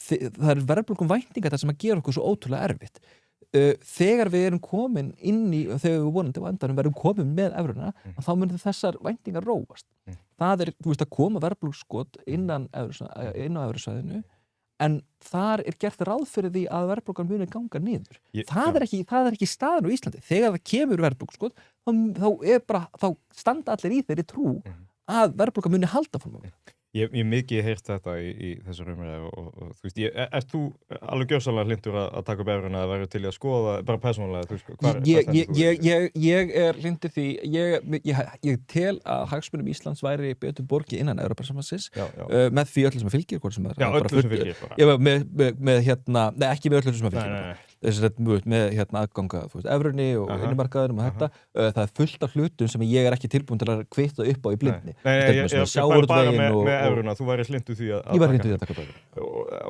það er verðbólgum væntingar það sem að gera okkur svo ótrúlega erfitt þegar við erum komin inn í, þegar við vonandi á endanum verðum komin með evruna, þá myndir þessar væntingar róast. Það þú veist, að koma verðbólguskot inn á evrusvæðinu, en þar gert ráð fyrir því að verðbólgan muni ganga niður. Það er ekki staðan á Íslandi. Þegar það kemur verðbólguskot, þá standa allir í þeirri trú að verðbólgan muni halda fram á við. Ég mikið heyrt þetta í þessar umræðu og þú veist, ert þú alveg gjörsamlega hlynntur að taka upp evruna að vera til í að skoða, bara persónulega, þú veist, ég hlynntur því, ég tel að hagsmunum Íslands væri betur borgið innan Evrópusambandsins, með því öllu sem fylgir, hvort sem öllu sem fylgir bara. Já, með ekki með öllu sem fylgir. Með aðganga evrunni og vinnumarkaðinum og þetta, það er fullt af hlutum sem ég ekki tilbúin til að kvitta upp á í blindni. Bara með evruna, þú væri hlynntur því að ég var hlynntur því að taka upp evruna.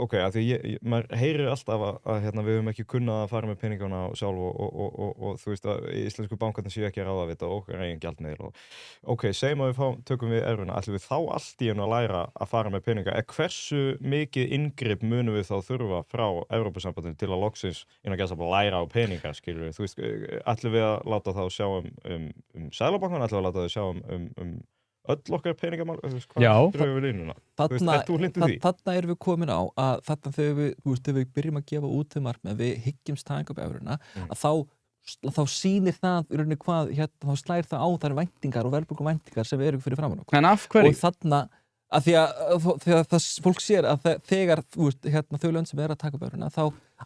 Ok, af því maður heyrir alltaf að við höfum ekki kunnað að fara með peningana sjálf og þú veist að íslensku bankarnir séu ekki að ráða við þetta og okkar eigin gjaldmiðil ok, segjum að tökum við evruna, ætlum við þá allt í einu að læra að fara með peninga, hversu mikið inngrip munum við þá þurfa frá Evrópusambandinu til að loksins innan gæsa bara læra á peninga, skilur við, þú veist, ætlum við að láta þá sjá Seðlabankann, ætlum við að láta þau sjá öll okkar peningamál, hvað dröfum við línuna? Ert þú hlynntur því? Þarna erum við komin á að þarna þegar við byrjum að gefa út þau markmið, við hyggjumst taka upp evruna, að þá sýnir það í rauninni hvað, þá slær það á þær væntingar og verðbólguvæntingar sem við erum fyrir framan okkur. En af hverju? Og þarna, að því að það fólk sér að þegar þau lönd sem að taka upp evruna, þá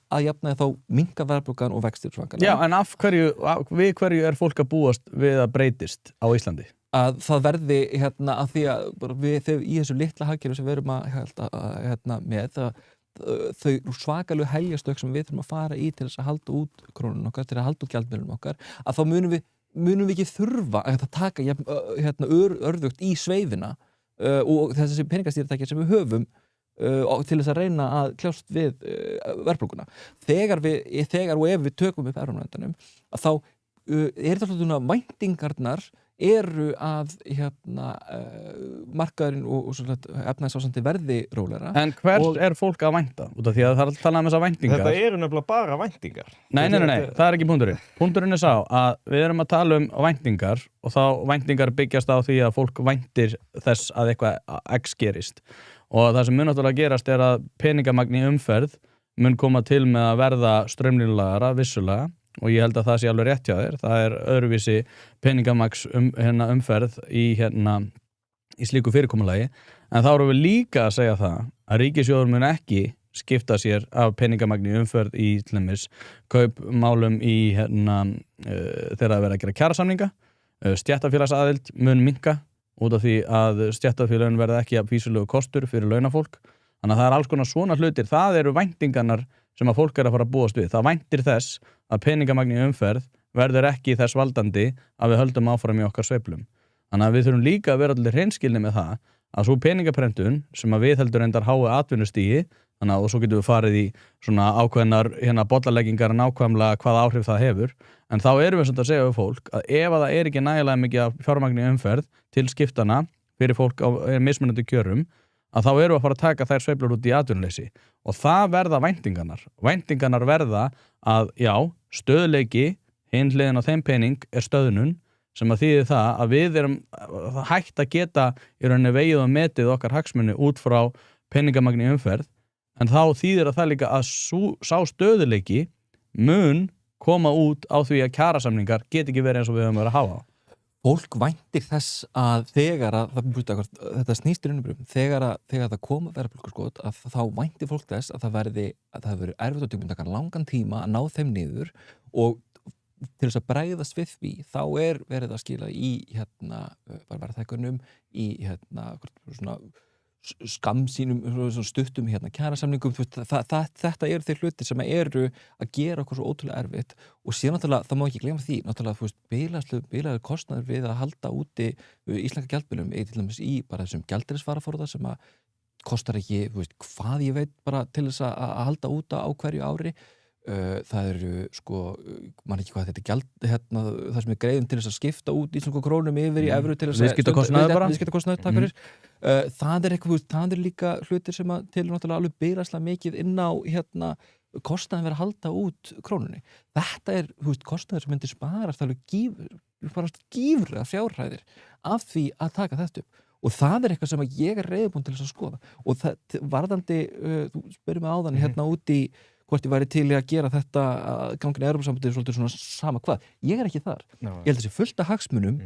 að jafnaði þá minnka verðbólgan og vextir svakalega. Já, en af hverju, við hverju fólk að búast við að breytist á Íslandi? Að það verði að því að við í þessu litla hagkerfi sem við erum með þau svakalegu heljarstök sem við þurfum að fara í til þess að halda út krónun okkar, til að halda út gjaldmiðlum okkar, að þá munum við ekki þurfa að taka örðugt í sveifina og þessi peningastýritæki sem við höfum til þess að reyna að kljást við verðbólguna. Þegar og ef við tökum upp evrunum að þá þetta svona væntingarnar eru að markaðurinn og efnahagsástandið verði rólegra. En hvers fólk að vænta? Út af því að það talað þessar væntingar. Þetta eru nefnilega bara væntingar. Nei, það er ekki punkturinn. Punkturinn sá að við erum að tala væntingar og þá væntingar byggjast á því að fólk væntir þess að eitthvað X gerist. Og það sem mun náttúrulega gerast að peningamagn í umferð mun koma til með að verða straumlínulagara vissulega. Og ég held að það sé alveg rétt hjá þér. Það er öðruvísi peningamagns umferð í slíku fyrirkomulagi. En þá erum við líka að segja það að ríkissjóður mun ekki skipta sér af peningamagni umferð í til dæmis kaupmálum í þegar það verið að gera kjarasamninga. Stéttarfélagsaðild mun minnka út af því að stéttarfélögin verða ekki að fýsilegu kostur fyrir launafólk. Þannig að það er alls konar svona hlutir. Það eru væntingarnar sem að fólk að fara að búast við. Það væntir þess að peningamagn í umferð verður ekki þess valdandi að við höldum áfram í okkar sveiflum. Þannig að við þurfum líka að vera allir hreinskilni með það að svo peningaprentun sem að við heldur reyndar háu atvinnustígi, þannig að og svo getum við farið í svona ákveðnar bollaleggingar nákvæmlega hvað áhrif það hefur, en þá erum við svona að segja við fólk að ef að það er ekki nægilega mikið fjármagn í umferð til skiptana fyrir fólk á mismunandi kjörum, að þá erum við að fara að taka þær sveiflur út í atvinnuleysi og það verða væntingarnar verða að já, stöðleiki hinn hliðin á þeim pening stöðnun sem að þýðir það að við erum hægt að geta í rauninni vegið og metið okkar hagsmuni út frá peningamagn í umferð, en þá þýðir að það líka að sá stöðleiki mun koma út á því að kjarasamningar get ekki verið eins og við höfum verið að hafa á. Fólk væntir þess að þegar að þetta snýst í raunum þegar það koma verðbólguskot að þá væntir fólk þess að það verði erfitt og taka langan tíma að ná þeim niður og til þess að bregðast við því þá verið að skila í verðhækkunum í svona skamsýnum, stuttum kjarasamningum, þetta eru þeir hlutir sem eru að gera okkur svo ótrúlega erfitt og síðan náttúrulega, það má ekki gleyma því náttúrulega, bilaður kostnaður við að halda úti íslenska gjaldmiðlum til dæmis í bara þessum gjaldeyrisvaraforða sem að kostar ekki, hvað ég veit bara til þess að halda út á hverju ári. Það eru man ekki hvað þetta gjald það sem greiðum til þess að skipta út íslensku krónum yfir í evru til þess að viðskiptakostnaður, takk fyrir. Það er líka hlutir sem að til náttúrulega alveg byrjaslega mikið inn á kostnaðin verið að halda út krónunni. Þetta þú veist, kostnaður sem myndir sparast alveg gífurlega fjárhæðir af því að taka þetta upp. Og það eitthvað sem ég reiðubúin til þess að skoða. Og það varðandi, þú spyrir mig áðan hérna út í hvort ég væri til í að gera þetta gangin í Evrópusambandið svolítið svona sama hvað. Ég ekki þar. Ég held þessi fullt af hagsmunum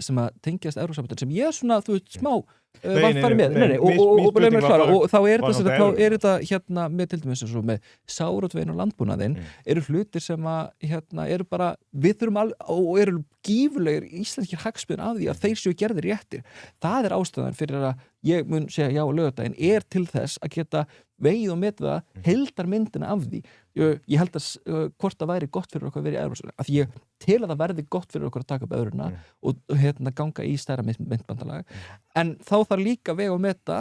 sem að tengjast Evrópusambandið sem ég svona, þú veist, smá varfari með. Og þá þetta hérna með til dæmis eins og með sjávarútveginn og landbúnaðinn eru hlutir sem að eru bara, við þurfum og eru gífurlegir íslenskir hagsmunir af því að þeir séu gerðir réttir. Það ástæðan fyrir að ég mun segja já á laugardaginn til þess að geta vegið og metið það heildarmyndina af því. Ég held að hvort það væri gott fyrir okkur að vera í Evrópusambandinu, að ég til að það verði gott fyrir okkur að taka upp evruna og ganga í stærra myntbandalag. En þá þarf líka vega og meta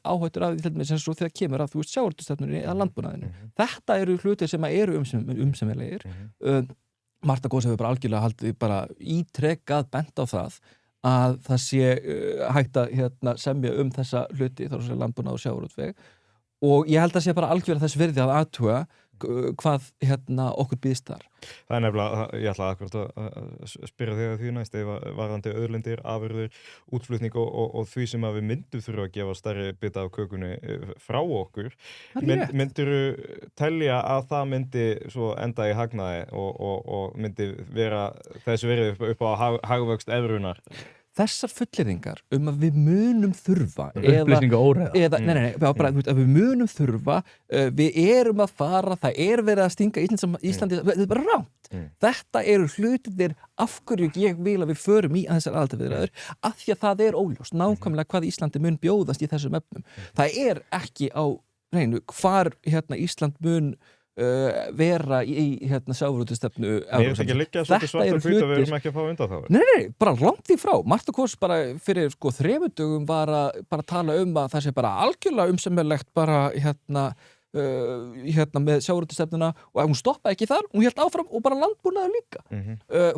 áhættur af því til dæmis eins og þegar kemur að þú veist sjávarútvegsstefnunni eða landbúnaðinu. Þetta eru hlutir sem eru umsemjanlegir. Marta Góðs hefur bara algjörlega haldið bara ítrekað bent á að það sé hægt að semja þessa hluti þar sem landbúnað og sjávarútveg og ég held að sé bara algjörlega þess virði að athuga hvað okkur býðst þar. Það nefnilega, ég ætla akkurat að spyrja þig að því næst varðandi auðlindir, afurðir, útflutning og því sem að við myndum þurfa að gefa stærri bita af kökunni frá okkur. Myndirðu telja að það myndi svo enda í hagnaði og myndi vera þessu verið upp á hagvöxt evrunar? Þessar fullyrðingar að við munum þurfa upplýsingaóreiða bara að við munum þurfa við erum að fara, það verið að stinga Íslandi, þetta bara rámt. Þetta eru hlutir af hverju ég vil að við förum í að þessar aðildarviðræður af því að það óljóst nákvæmlega hvað Íslandi mun bjóðast í þessum efnum. Það ekki á hreinu hvar Ísland mun vera í sjávarútvegsstefnu Mér ekki liggja svolítið svart og hvítt að við erum ekki að fá undanþágur. Nei, bara langt því frá. Marta Góðs bara fyrir 3 dögum var að bara tala að það sé bara algjörlega umsemjanlegt bara með sjávarútvegsstefnuna og hún stoppaði ekki þar, hún hélt áfram og bara landbúnaður líka.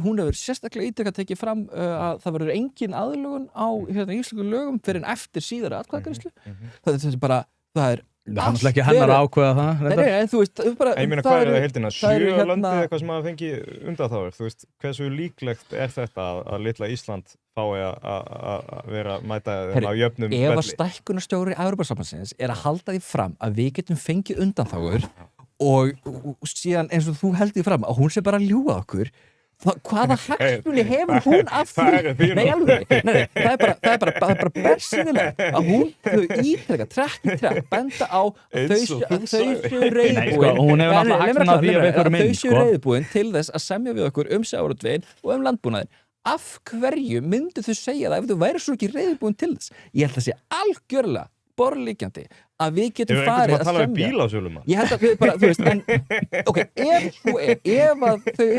Hún hefur sérstaklega ítrekað tekið fram að það verður engin aðlögun á íslenskum lögum fyrir en eftir síðari atkvæðagreiðslu. Það er bara, það hann ekki hennar að ákveða það Nei, en þú veist bara, ég meina hvað það heildina? 7 löndið eitthvað sem að fengi undanþágur, þú veist, hversu líklegt þetta að litla Ísland fái að vera mæta á jöfnum velli? Ef að stækkunarstjóri Evrópusambandsins að halda því fram að við getum fengið undanþágur og síðan eins og þú heldur fram að hún sé bara að ljúga okkur hvaða hagsmuni hefur hún af því? Nei, alveg, það er bara bersýnilegt að hún ítrekka, trekk í trekk, benda á að þau séu reiðbúin til þess að semja við okkur sjávarútveginn og landbúnaðinn. Af hverju myndu þau segja það ef þau væri svo ekki reiðbúin til þess? Ég held að sé algjörlega borðliggjandi að við getum farið að tala um bílasölum. Ég held að við bara, þú veist, en ok, ef að þau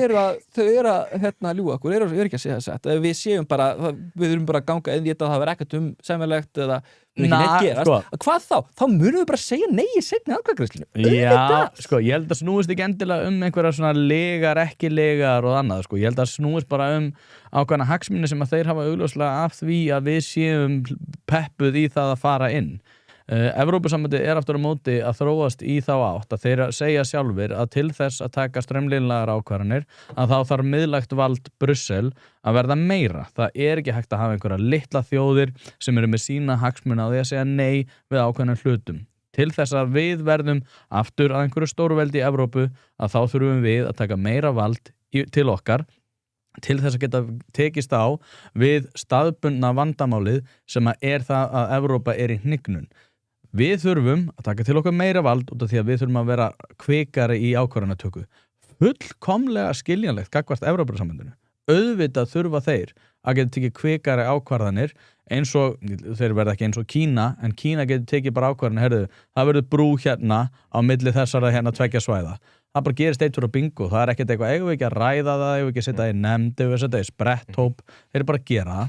að ljúga okkur, ekki að segja þess að við séum bara, við erum bara að ganga inn í þetta að það verður ekkert semjanlegt eða neitt gerast, hvað þá? Þá munum við bara segja nei í seinni atkvæðagreiðslunni. Já, ég held að snúist ekki endilega einhverja svona legar, ekki legar og annað, ég held að snúist bara ákveðna hagsmuni sem að þeir hafa augljóslega af því að við séum peppuð í það að fara inn. Evrópusambandið aftur á móti að þróast í þá átt að þeir segja sjálfir að til þess að taka straumlínlegar ákvarðanir að þá þarf miðlægt vald Brussel að verða meira. Það ekki hægt að hafa einhverja litla þjóðir sem eru með sína hagsmuni á því að segja nei við ákveðnum hlutum. Til þess að við verðum aftur að einhverju stórveldi í Evrópu að þá þurfum við að taka meira vald til okkar til þess að geta tekist á við staðbundna vandamálið sem það að Evrópa í hnignun. Við þurfum að taka til okkar meira vald út af því að við þurfum að vera kvikari í ákvarðanatöku. Fullkomlega skiljanlegt gagnvart Evrópusambandinu. Auðvitað þurfa þeir að geta tekið kvikari ákvarðanir eins og, þeir verða ekki eins og Kína, en Kína getur tekið bara ákvarðanir, það verður brú á milli þessara tveggja svæða. Það bara gerist eitt fyrir bingo, það ekkert eitthvað, eigum við ekki að ræða það, eigum við ekki að setja í nefnd, eigum við að setja í spretthóp, þeir bara að gera það.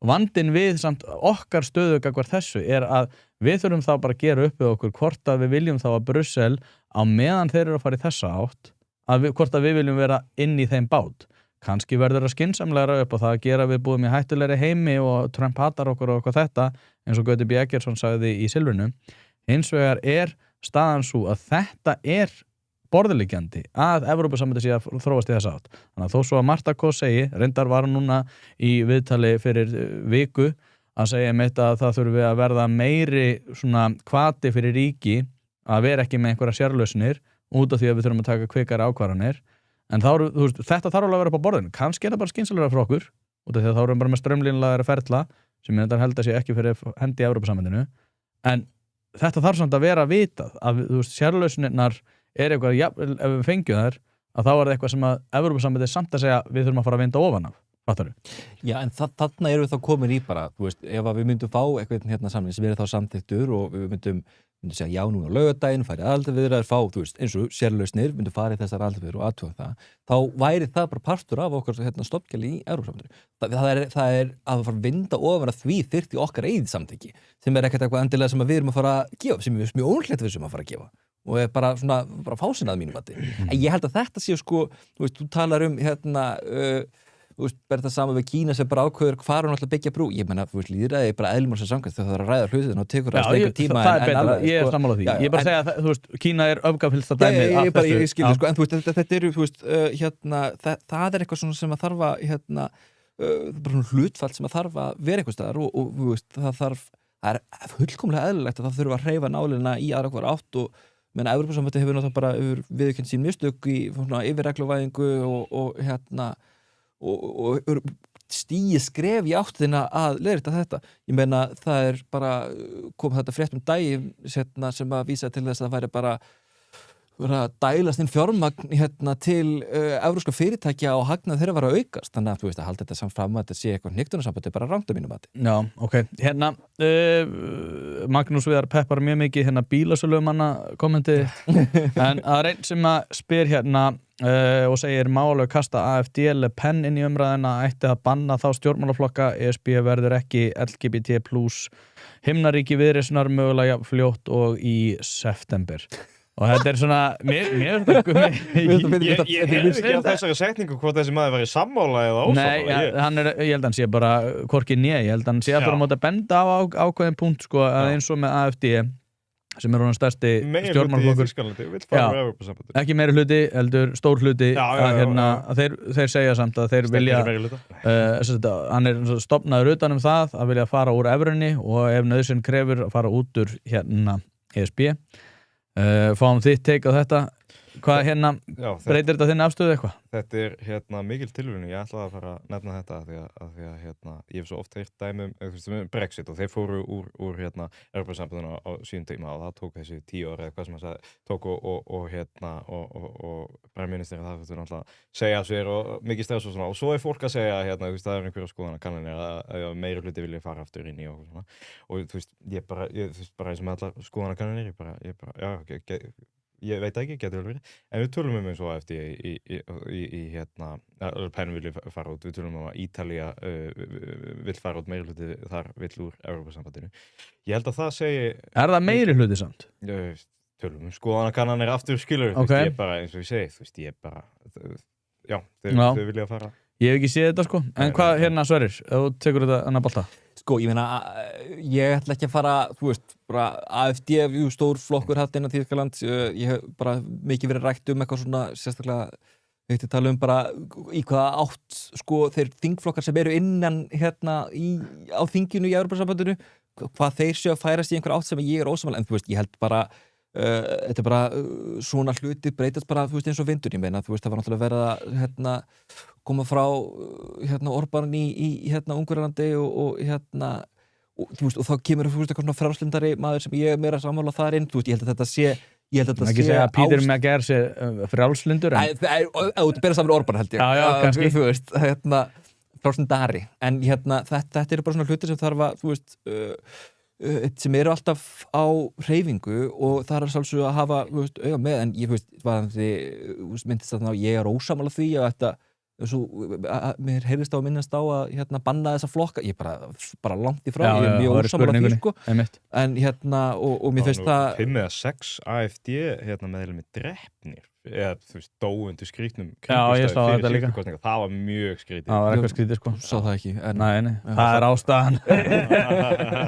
Vandinn við samt okkar stöðu gagnvart þessu að við þurfum þá bara að gera upp við okkur hvort að við viljum þá að Brussel á meðan þeir eru að fara í þessa átt hvort að við viljum vera inn í þeim bát. Kannski verður það skynsamlegra upp og það að gera við búum í hættulegri heimi og Trump hatar okkur og eitthvað þetta eins og Gauti B. Eggertsson sagði í Silfrinu. Hins vegar staðan svo að þetta borðliggjandi að Evrópusambandið sé að þróast í þessa átt. Þannig að þó svo að Marta Kos segi, reyndar var núna í viðtali fyrir viku að segja mitt að það þurfi að verða meiri svona hvati fyrir ríki að vera ekki með einhverja sérlausnir út af því að við þurfum að taka kvikari ákvarðanir. En þá, þú veist, þetta þarf alveg að vera upp á borðinu. Kannski er það bara skynsamlegra fyrir okkur út af því að þá erum bara með strömlínlega ferla sem ég held að sé ekki fyrir hendi í Evrópusambandinu. En þetta þarf samt að vera vitað að þú veist, sérlausnirnar er eitthvað, ja, ef við fengjum þær að þá er það eitthvað sem að Evrópusambandið samt að segja við þurfum að fara að vinda ofan af. Fattarðu? Já, en þarna erum við þá komin í bara, þú veist, ef að við myndum fá eitthvað hérna samning sem verið þá samþyktur og við myndum segja já núna á laugardaginn, farið aðildarviðræður, fá, þú veist, eins og sérlausnir, myndum farið þessar aðildarviðræður og aðtúa það, þá væri það bara partur af okkar hérna stofngjali í Evrópusambandinu. Það er að fara að vinda ofan að því þyrfti okkar eigið samþykki, sem er ekkert eitthvað endilega sem við erum að fara að gefa, sem við erum mjög ónægt við sem að fara að gefa. Og er bara svona, bara fásinnað mínum mati. En ég held að þetta sé sko, þú veist, þú talar hérna, þú veist, berð það saman við Kína sem bara ákveður hvar hún ætla að byggja brú. Ég meina, þú veist, lýðræði er bara eðlumálsins samkvæmt þegar það er að ræða hlutin og tekur ræðst einhver tíma það er betra, ég er sammála því. Ég er bara að segja að, þú veist, Kína er öfgafylsta dæmið af þessu. Ég skilði, sko, en þú veist, þetta eru, þú veist, hérna, það er eitthvað svona sem að þarf að, hérna, bara svona hlutfall sem að þarf að vera eitthvað staðar og þú veist, það er fullkomlega eðlilegt að það þurfa að hreyfa nálina í aðra hver átt og menn Evrópusambandið hefur náttúrulega bara viðurkennt sín mistök í yfirregluvæðingu og hérna og stíi skref í áttina að leiðrétta þetta. Ég meina það er bara kom þetta frétt daginn sem að vísa til þess að það væri bara að dælast inn fjármagn hérna til evrópska fyrirtækja og hagnað þeirra var að aukast. Þannig að þú veist að halda þetta samt fram að þetta sé eitthvað hnigtunarsamband er bara rangt að mínum mati. Já, ok. Hérna Magnús Viðar peppar mjög mikið hérna bílasölumanna kommenti en að reyn sem að spyr hérna og segir málu kasta AFD Le Pen inn í umræðina ætti að banna þá stjórnmálaflokka ESB verður ekki LGBT+ himnaríki viðreisnar mögulega fljótt og í september og þetta er svona mér ég hef ekki á þessari setningu hvort þessi maður verið sammála eða ósammála. Nei, ég held að hann sé bara hvorki né, ég held að hann sé að móta benda á ákveðin punkt sko að eins og með AFD sem er hún stærsti stjórnmálaflokkur ekki meiri hluti, heldur stór hluti að þeir segja samt að þeir vilja hann er stofnaður utan það að vilja fara úr evrunni og ef nauðsyn krefur að fara út úr hérna ESB fáum þitt take á þetta hvað hérna, breytir þetta þinn afstöðu eitthvað? Þetta er hérna mikil tilvíðun ég ætlaði að fara að nefna þetta af því að hérna, ég hef svo oft heyrt dæmi Brexit og þeir fóru úr hérna Evrópusambandinu á sínum tíma og það tók þessi 10 ára eða hvað sem það tók og hérna og premierministeri það fyrir náttúrulega segja af sér og mikið stress og svona og svo er fólk að segja hérna, það er einhverja skoðanakannanir að meiri hluti vilja fara aftur inn í og svona og þú veist, ég bara eins og með allar skoðanakannanir ég bara, já, ok, ég veit ekki, getur vel verið en við tölum eins og eftir í hérna, Penn vilja fara út við tölum að Ítalía vill fara út meiri hluti þar vill úr Evrópusambandinu ég held að það segi Er það meiri hluti samt? Tölum, skoðanakannanir aftur skilur okay. Ég bara, eins og ég segi ég bara, já, þau vilja fara Ég hef ekki séð þetta sko en hvað hérna Sverrir, ef þú tekur þetta annar bolta Sko, ég meina, ég ætla ekki að fara, þú veist, bara AFD, stór flokkur hatt innan Þýskaland, ég hef bara mikið verið rætt eitthvað svona, sérstaklega, ég ætti að tala bara í hvaða átt, sko, þeir þingflokkar sem eru innan, hérna, á þinginu í Evrópusambandinu, hvað þeir séu að færast í einhver átt sem ég er ósammála, en þú veist, ég held bara, þetta er bara svona hluti breytast bara, þú veist, eins og vindur, ég meina, þú veist, það var náttúrulega verið að, hérna, koma frá hérna Orbán í hérna Ungverjalandi og hérna og, þú veist, og þá kemur þú veist eitthvað svona frjálslyndari maður sem ég er meira sammála þar inn þú veist, ég held að þetta sé ekki segja að Peter McGarr sé frjálslyndur þú bera saman Orbán held ég já, kannski þú veist, hérna frjálslyndari en hérna þetta eru bara svona hlutir sem þarf að þú veist sem eru alltaf á hreyfingu og það er svolítið að hafa þú veist, auga með en ég myndist að ég er ósammála því að þetta mér heyrðist á að minnast á að hérna banna þessa flokka, ég bara langt í frá ég er mjög ósammála því sko en hérna og mér finnst það 5 eða 6 AFD hérna meðlum drepnir eða þú veist, dóundu skrýtnum Já, ég sá þetta líka. kosninga, það var mjög skrýtið. Það var eitthvað skrítið sko. Sá það ekki Nei, það er ástæðan.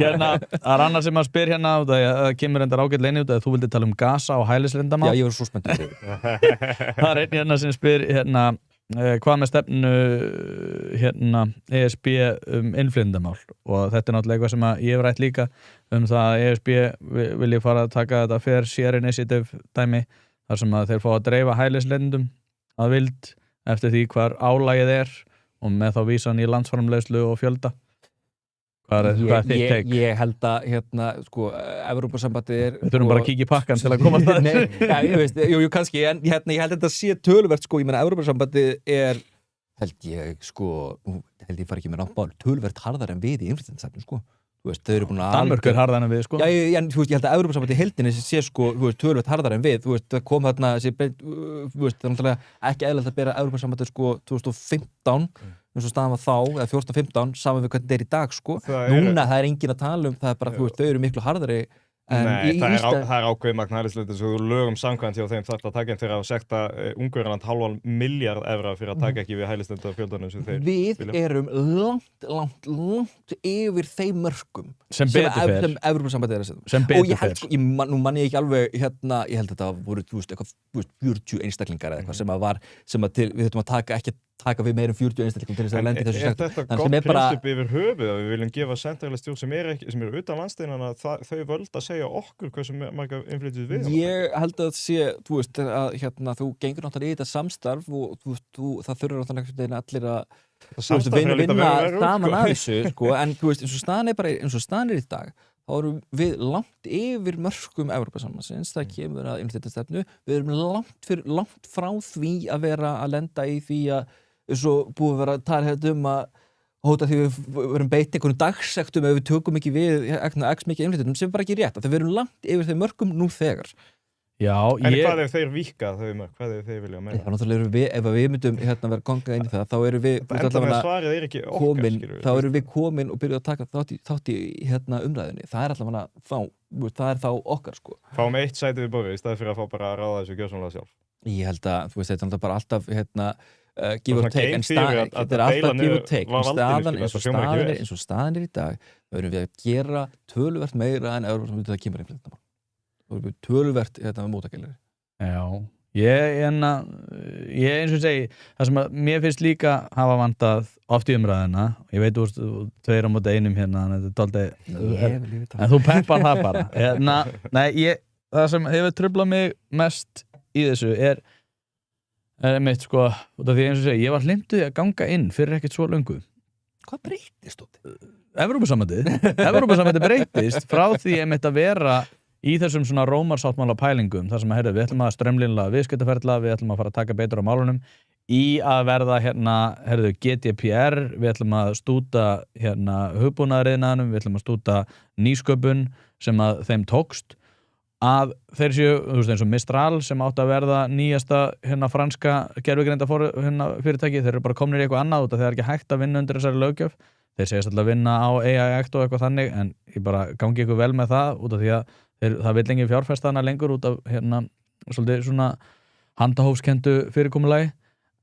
Hérna, það er annar sem að spyr hérna út að það kemur endar ágætlega inn í út að þú vildi tala um Gaza og hælisleitendamál. Já, ég var svo spenntur Það er einn hérna sem spyr hérna hvað með stefnu hérna ESB innflytjendamál og þetta er náttúrulega eitthvað sem að ég hef rætt líka það að ESB vilji fara að taka þetta fair share initiative dæmi þar sem að þeir fá að dreifa hælisleitendum að vild eftir því hvar álagið er og með þá vísan í landsframleiðslu og fjölda. Hvað er þitt take? Ég held að hérna, sko, Evrópusambandið er Við þurfum bara að kíkja í pakkan til að komast að þessu. Já, ég veist, jú, kannski, en hérna, ég held að þetta sé töluvert, sko, ég meina, Evrópusambandið er, held ég fari ekki með nátt bál, töluvert harðar en við í innflytjendastefnu, sko. Þú veist, þau eru búin að Danmörk er harðar en við, sko. Já, þú veist, ég held að Evrópusambandið í heildinni sé, sko, þú veist, töluvert harðar en við, þú veist, það kom þarna, þú veist, það er náttúrulega ekki eðlilegt að bera Evrópusambandið, sko, 2015 eins og staðan var þá, eða 14-15 saman við hvernig þetta er í dag, sko núna það er engin að tala það er bara, þú veist, þau eru miklu harðari Nei, það er ákveðið magna hælisleitenda svo þú lögum samkvæmt hjá þeim þarf að taka fyrir að sekta Ungverjaland $0,5 milljarð evra fyrir að taka ekki við hælisleitenda fjöldanum sem þeir Við erum langt yfir þeim mörkum sem Evrópusambandið er að setja og ég held, nú man ég ekki alveg hérna, ég held að þetta voru, þú veist, eitthvað 40 einstaklingar eða eitthvað sem að við þurfum að taka við meirum 40 einstaklingum til þess að lendi þessu sektor. Er þetta gott prinsip yfir höfuð að við viljum gefa sentralist stjórn sem eru utan landsteinana þau völd að segja okkur hversu marga innflytjum við? Ég held að sé, þú veist, að hérna, þú gengur náttúrulega í þetta samstarf og það þurfur náttúrulega allir að vinna saman að þessu, sko, en þú veist, eins og staðan er í dag, þá erum við langt yfir mörkum Evrópusambandsins, það kemur að innflytjendastefnu, við erum langt frá því að vera að lenda í því að svo búið að vera að tala að hóta því við verum beitt einhvern dagsektum ef við tökum ekki við x mikið innflytjendum sem er bara ekki rétt, að við verum langt yfir þeim mörkum nú þegar. Já, en hvað ef þeir víkka þau mörg? Hvað ef þeir vilja meina? Það er náttúrulega ef við myndum vera gangað inn í það, þá erum við þá erum við komin og byrjuð að taka þátt í umræðinni. Það er allavega það er þá okkar, sko. Fáum eitt sæti við borðið í staði fyrir að fá bara að ráða þessu gjörsamlega sjálf. Ég held að, þú veist, þetta er bara alltaf give or take, en þetta er alltaf give or take, eins og staðan er í dag, verðum við að gera töluvert meira en Evrópusambandið það kemur innflytjendamál. Það er töluvert með móttakælari. Já, ég eins og segi, það sem að mér finnst líka hafa vantað oft í umræðina, ég veit úr tveir á móti einum hérna, en þú peppar það bara. Það sem hefur truflað mig mest í þessu er mitt, sko, út af því eins og segi, ég var hlynntur að ganga inn fyrir ekkert svo löngu. Hvað breytist þetta? Evrópusambandið breytist frá því einmitt að vera í þessum svona rómarsáttmála pælingum þar sem að við ætlum að strömlinla viðskiptaferla, við ætlum að fara að taka betur á málunum í að verða GDPR, við ætlum að stúta hugbúnaðariðnaðinum, við ætlum að stúta nýsköpun sem að þeim tókst að þeir séu, þú veist, eins og Mistral sem átti að verða nýjasta franska gervigreinda fyrirtæki, þeir eru bara komnir í eitthvað annað út af þeir er ekki hægt að vinna undir þessari löggjöf, þeir segist alltaf að vinna á AI Act og eitthvað þannig, en ég bara gangi ykkur vel með það út af því að það vill engin fjárfesta hana lengur út af svolítið svona handahófskendu fyrirkomulagi,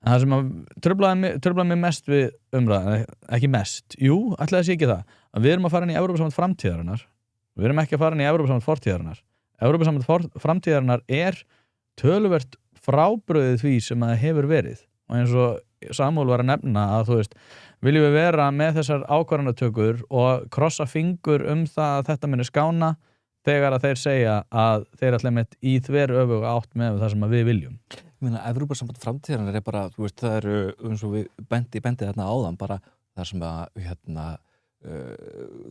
en það sem að truflaði mig mest við umræðan, ekki mest, ætlaði að sé ekki það, að við erum að fara inn í Evrópusamband framtíðarinnar, við erum ekki að fara inn í Evrópusamband fortíðarinnar. Evrópusamband framtíðarinnar er töluvert frábrugðið því sem það hefur verið og eins og Samúel var að nefna að þú veist, viljum við vera með þessar ákvarðanatökur og krossa fingur það að þetta muni skána þegar að þeir segja að þeir ætla einmitt í þveröfuga átt með það sem að við viljum. Ég meina, Evrópusamband framtíðarinnar er bara, þú veist, það eru eins og við bendið þarna áðan bara það sem að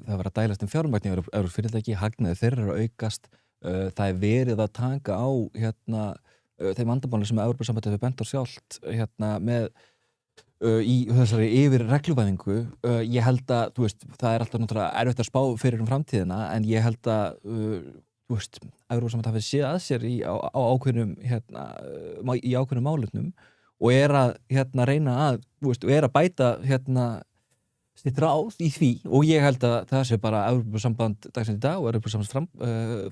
það var að dælast fjármagn í Evrópufyrirtæki, hagnaði þeirra eru að aukast. Það er verið að taka á þeim vandamálum sem Evrópusambandið hefur bent á sjálft með í þessari yfir regluvæðingu. Ég held að, þú veist, það er alltaf náttúrulega erfitt að spá fyrir framtíðina, en ég held að þú veist, Evrópusambandið hafi séð að sér á ákveðnum í ákveðnum málefnum og er að reyna að, þú veist, og er að bæta sitt ráð í því og ég held að það sé bara Evrópusamband dagsins í dag og Evrópusamband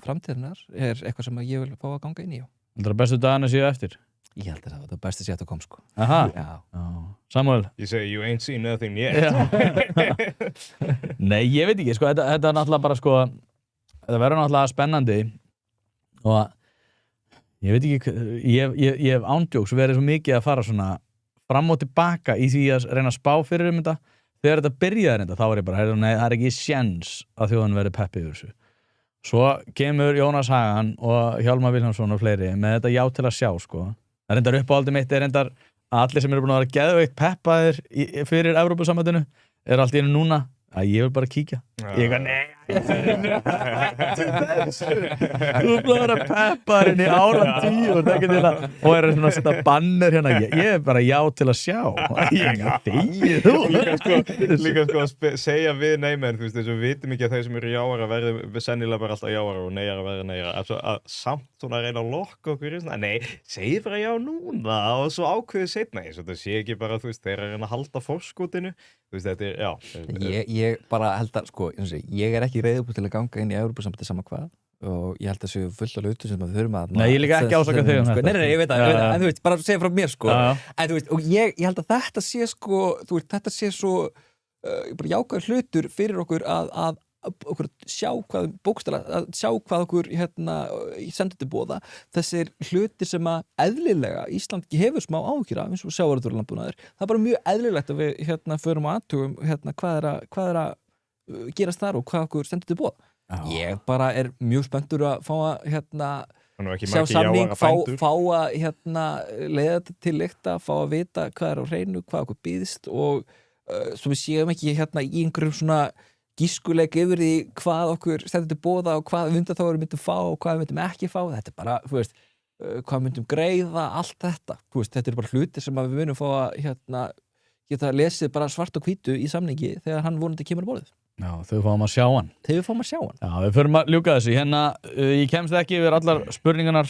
framtíðarinnar er eitthvað sem ég vil fá að ganga inn í. Það er bestu dagana séu eftir? Ég held að það var besti sétt að kom sko. Aha, Já. Samuel. You say you ain't seen nothing yet. Nei, ég veit ekki, sko, þetta er náttúrulega bara, sko, þetta verður náttúrulega spennandi og ég veit ekki, ég hef ándjóks verið svo mikið að fara svona fram og tilbaka í því að reyna að spá fyrir þetta. Þegar þetta byrjaði þetta, þá var ég bara, nei, það er ekki séns að þjóðan verið peppi yfir þessu. Svo kemur Jónas Hagan og Hjálmar Vilhjálmsson og fleiri með þetta já til að sjá, sko. Það reyndar uppáhaldið mitt reyndar að allir sem eru búin að vera geðveikt peppaðir fyrir Evrópusambandinu allt í einu núna að ég vil bara kíkja. Ég nei, þú er bara að vera peppaðirinn í áratí og svona að setja banner hérna. Ég er bara já til að sjá. Ég þegið þú. Líka sko að segja við neymenn, þú veist, þess að við vitum ekki að þeir sem eru jáara verður sennilega bara alltaf jáara og neyjara verður neyjara. Að samt svona að reyna að lokka okkur í svona, nei, segi bara já núna og svo ákveðið seinna. Þetta sé ekki bara, þú veist, þeir eru að reyna að halda forskotinu. Þú veist, þetta já. Ég bara held að, sko, ég er ekki reiðubúið til að ganga inn í Evrópusambandið sama hvað og ég held að séu fullt af hlutum sem við þurfum að Nei, ég líka ekki ásaka þig þetta. Nei, ég veit það, en þú veist, bara segja frá mér, sko. En þú veist, og ég held að þetta sé, sko, þú veist, þetta sé svo bara jákvæður hlutur fyrir okkur að okkur sjá hvað bókstaflega, að sjá hvað okkur sendur til boða þessir hlutir sem að eðlilega Ísland hefur smá áhyggjur af eins og sjávarútvegur og landbúnaður. Það er bara mjög eðlilegt að við förum og athugum hvað er að gerast þar og hvað okkur sendur til boða. Ég bara er mjög spenntur að fá að sjá samning, fá að leiða þetta til lykta, fá að vita hvað er á hreinu, hvað okkur býðist og svo við séum ekki í einhverjum svona gískuleik yfir því hvað okkur stendur til boða og hvað undanþágur við myndum fá og hvað við myndum ekki fá. Þetta er bara, þú veist, hvað við myndum greiða, allt þetta. Þú veist, þetta er bara hlutir sem við munum fá að geta lesið bara svart og hvítu í samningi þegar hann vonandi kemur á borðið. Já, þau fáum að sjá hann. Já, við förum að ljúka þessu. Ég kemst ekki yfir allar spurningarnar.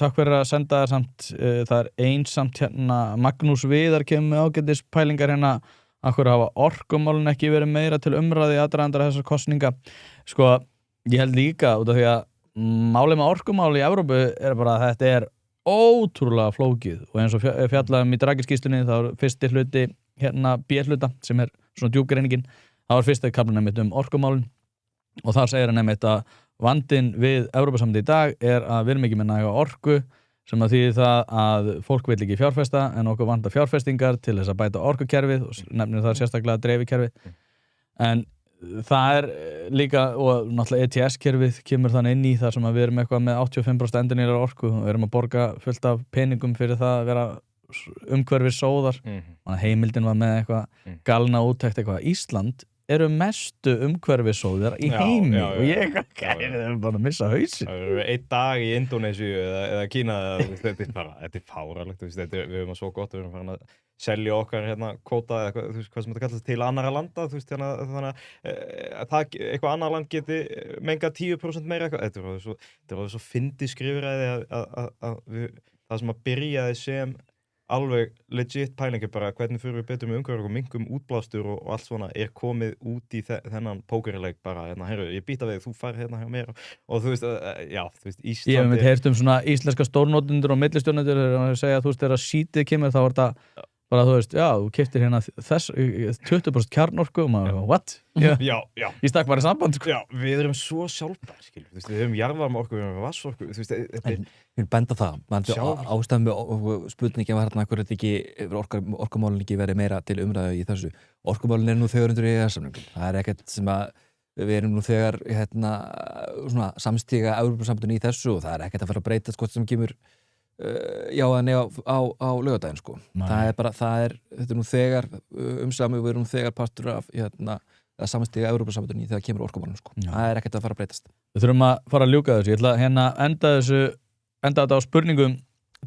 Takk fyrir að senda þær samt. Það er einsamt Magnús Viðar kemur með ágætis pælingar Akkur hafa orkumálin ekki verið meira til umræði aðdragandar þessar kosninga. Sko, ég held líka út af því að málið með orkumál í Evrópu er bara að þetta er ótrúlega flókið og eins og fjallaðum í Draghi-skýrslunni þá er fyrsti hluti B-hluta sem er svona djúpgreiningin. Það var fyrsti kaflinn einmitt orkumálin og þar segir hann einmitt að vandinn við Evrópusambandið í dag er að við erum ekki með næga orku sem að þýðir það að fólk vil ekki fjárfesta en okkur vantar fjárfestingar til þess að bæta orkukerfið og nefnir það sérstaklega dreifikerfið. En það er líka, og náttúrulega ETS-kerfið kemur þannig inn í þar sem að við erum eitthvað með 85% endurnýjanlegrar orku og við erum að borga fullt af peningum fyrir það að vera umhverfis sóðar. Heimildin var með eitthvað galna úttekt eitthvað. Ísland eru mestu umhverfissóðar í heimi og ég er bara að missa hausinn. Það eru einn dag í Indónesíu eða Kína, þetta er fáránlegt, við höfum svo gott, við höfum farin að selja okkar kvóta eða hvað sem þetta kallast til annarra landa, þannig að eitthvað annar land geti mengað 10% meira eitthvað. Þetta er svo fyndið skrifuræði að það sem að byrjaði sem alveg legit pælingi bara hvernig fyrir við betur með umhverfið og minkum útblástur og allt svona er komið út í þennan pókerleik bara, heyrðu, ég býta við, þú fær hjá mér og þú veist, Íslandi... Ég hef með heyrt svona íslenska stórnotendur og millistjórnendur að segja að þú veist, þegar sítið kemur þá er þetta bara, þú veist, já, þú keyptir þess 20% kjarnorku og maður, what? Já. Ég stakk bara í samband, sko. Já, við erum svo sjálfbær, skilur, þú veist, við höfum jarðvarmaorku, við höfum vatnsorku, þú veist, En við benda það, ástæðum með spurningin var hvernig þetta ekki, orkumálin ekki verið meira til umræðu í þessu. Orkumálin nú þegar undir EES-samningum. Það er ekkert sem að við erum nú þegar, svona samstíga Evrópusambandinu í þessu og það er ekkert að fara að breyta sko sem kemur já að nefna á laugardaginn sko. Þetta er nú þegar umsami og við erum þegar partur af að samstíga Evrópusambandinu þegar kemur orkumálinu sko. Það er ekkert að fara að breytast. Við þurfum að fara að ljúka þessu. Ég ætla enda þetta á spurningum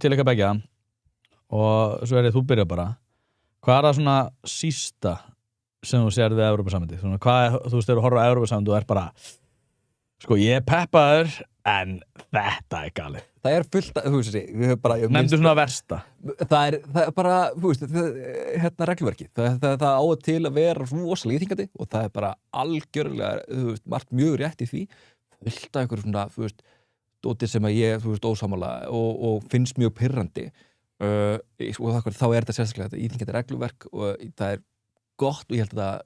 til ykkar begja og svo þú byrja bara. Hvað er það svona sísta sem þú sér við Evrópusambandið? Þú veist, þegar þú horfir á Evrópusambandið og er bara sko, ég er peppaður en þetta er galið. Það er fullt að, þú veist, við höfum bara... Nefndu svona versta. Það er bara, þú veist, regluverkið. Það á til að vera rosalega íþyngandi og það er bara algjörlega, þú veist, margt mjög rétt í því. Fullt af einhverjum svona, þú veist, dóttir sem að ég, þú veist, ósammála og finnst mjög pirrandi og þá þetta sérstaklega þetta íþingjandi regluverk og það gott og ég held að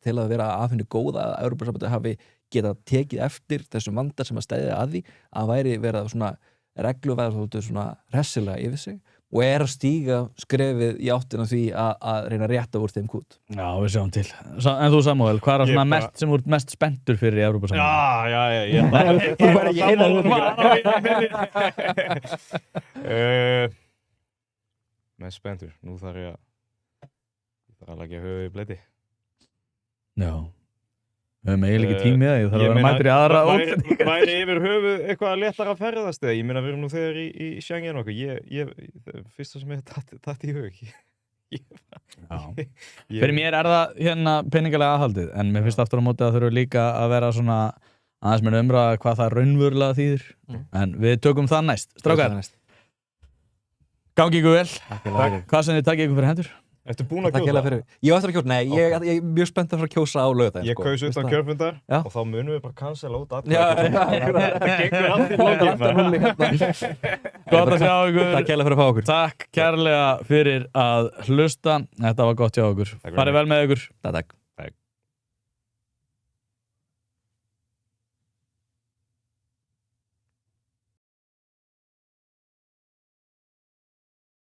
til að vera af henni góða að Evrópusambandið hafi getað tekið eftir þessum vanda sem að stæði að því að væri verið svona regluverk svona hressilega yfir sig og að stíga skrefið í áttina því að reyna að rétta úr þeim kút. Já, við sjáum til. En þú Samúel, hvað svona mest sem þú ert mest spenntur fyrir í Evrópusambandinu? Þú verður ekki mest spenntur, nú þarf ég að leggja höfuð í bleiti. Já. Við höfum eiginlega ekki tími að ég þarf að vera mættur í aðra útlendingar. Væri yfir höfuð eitthvað léttar að ferðast eða? Ég meina við erum nú þegar í Schengen og fyrsta sem ég datt í hug. Fyrir mér það hérna peningalega aðhaldið, en mér finnst aftur á móti að þurfa líka að vera svona aðeins með umræða hvað það raunverulega þýðir. En við tökum það næst. Strákar, gangi ykkur vel. Hvað sem þið takkið ykkur fyrir hendur? Ertu búin að kjósa? Ég var eftir að kjósa, nei, ég er mjög spennt að fara að kjósa á laugardaginn. Ég kaus utan kjörfundar og þá munum við bara cancela út þetta gengur allt Gott að sjá ykkur. Takk kærlega fyrir að fá okkur. Takk kærlega fyrir að hlusta. Þetta var gott hjá okkur. Farið vel með ykkur. Takk.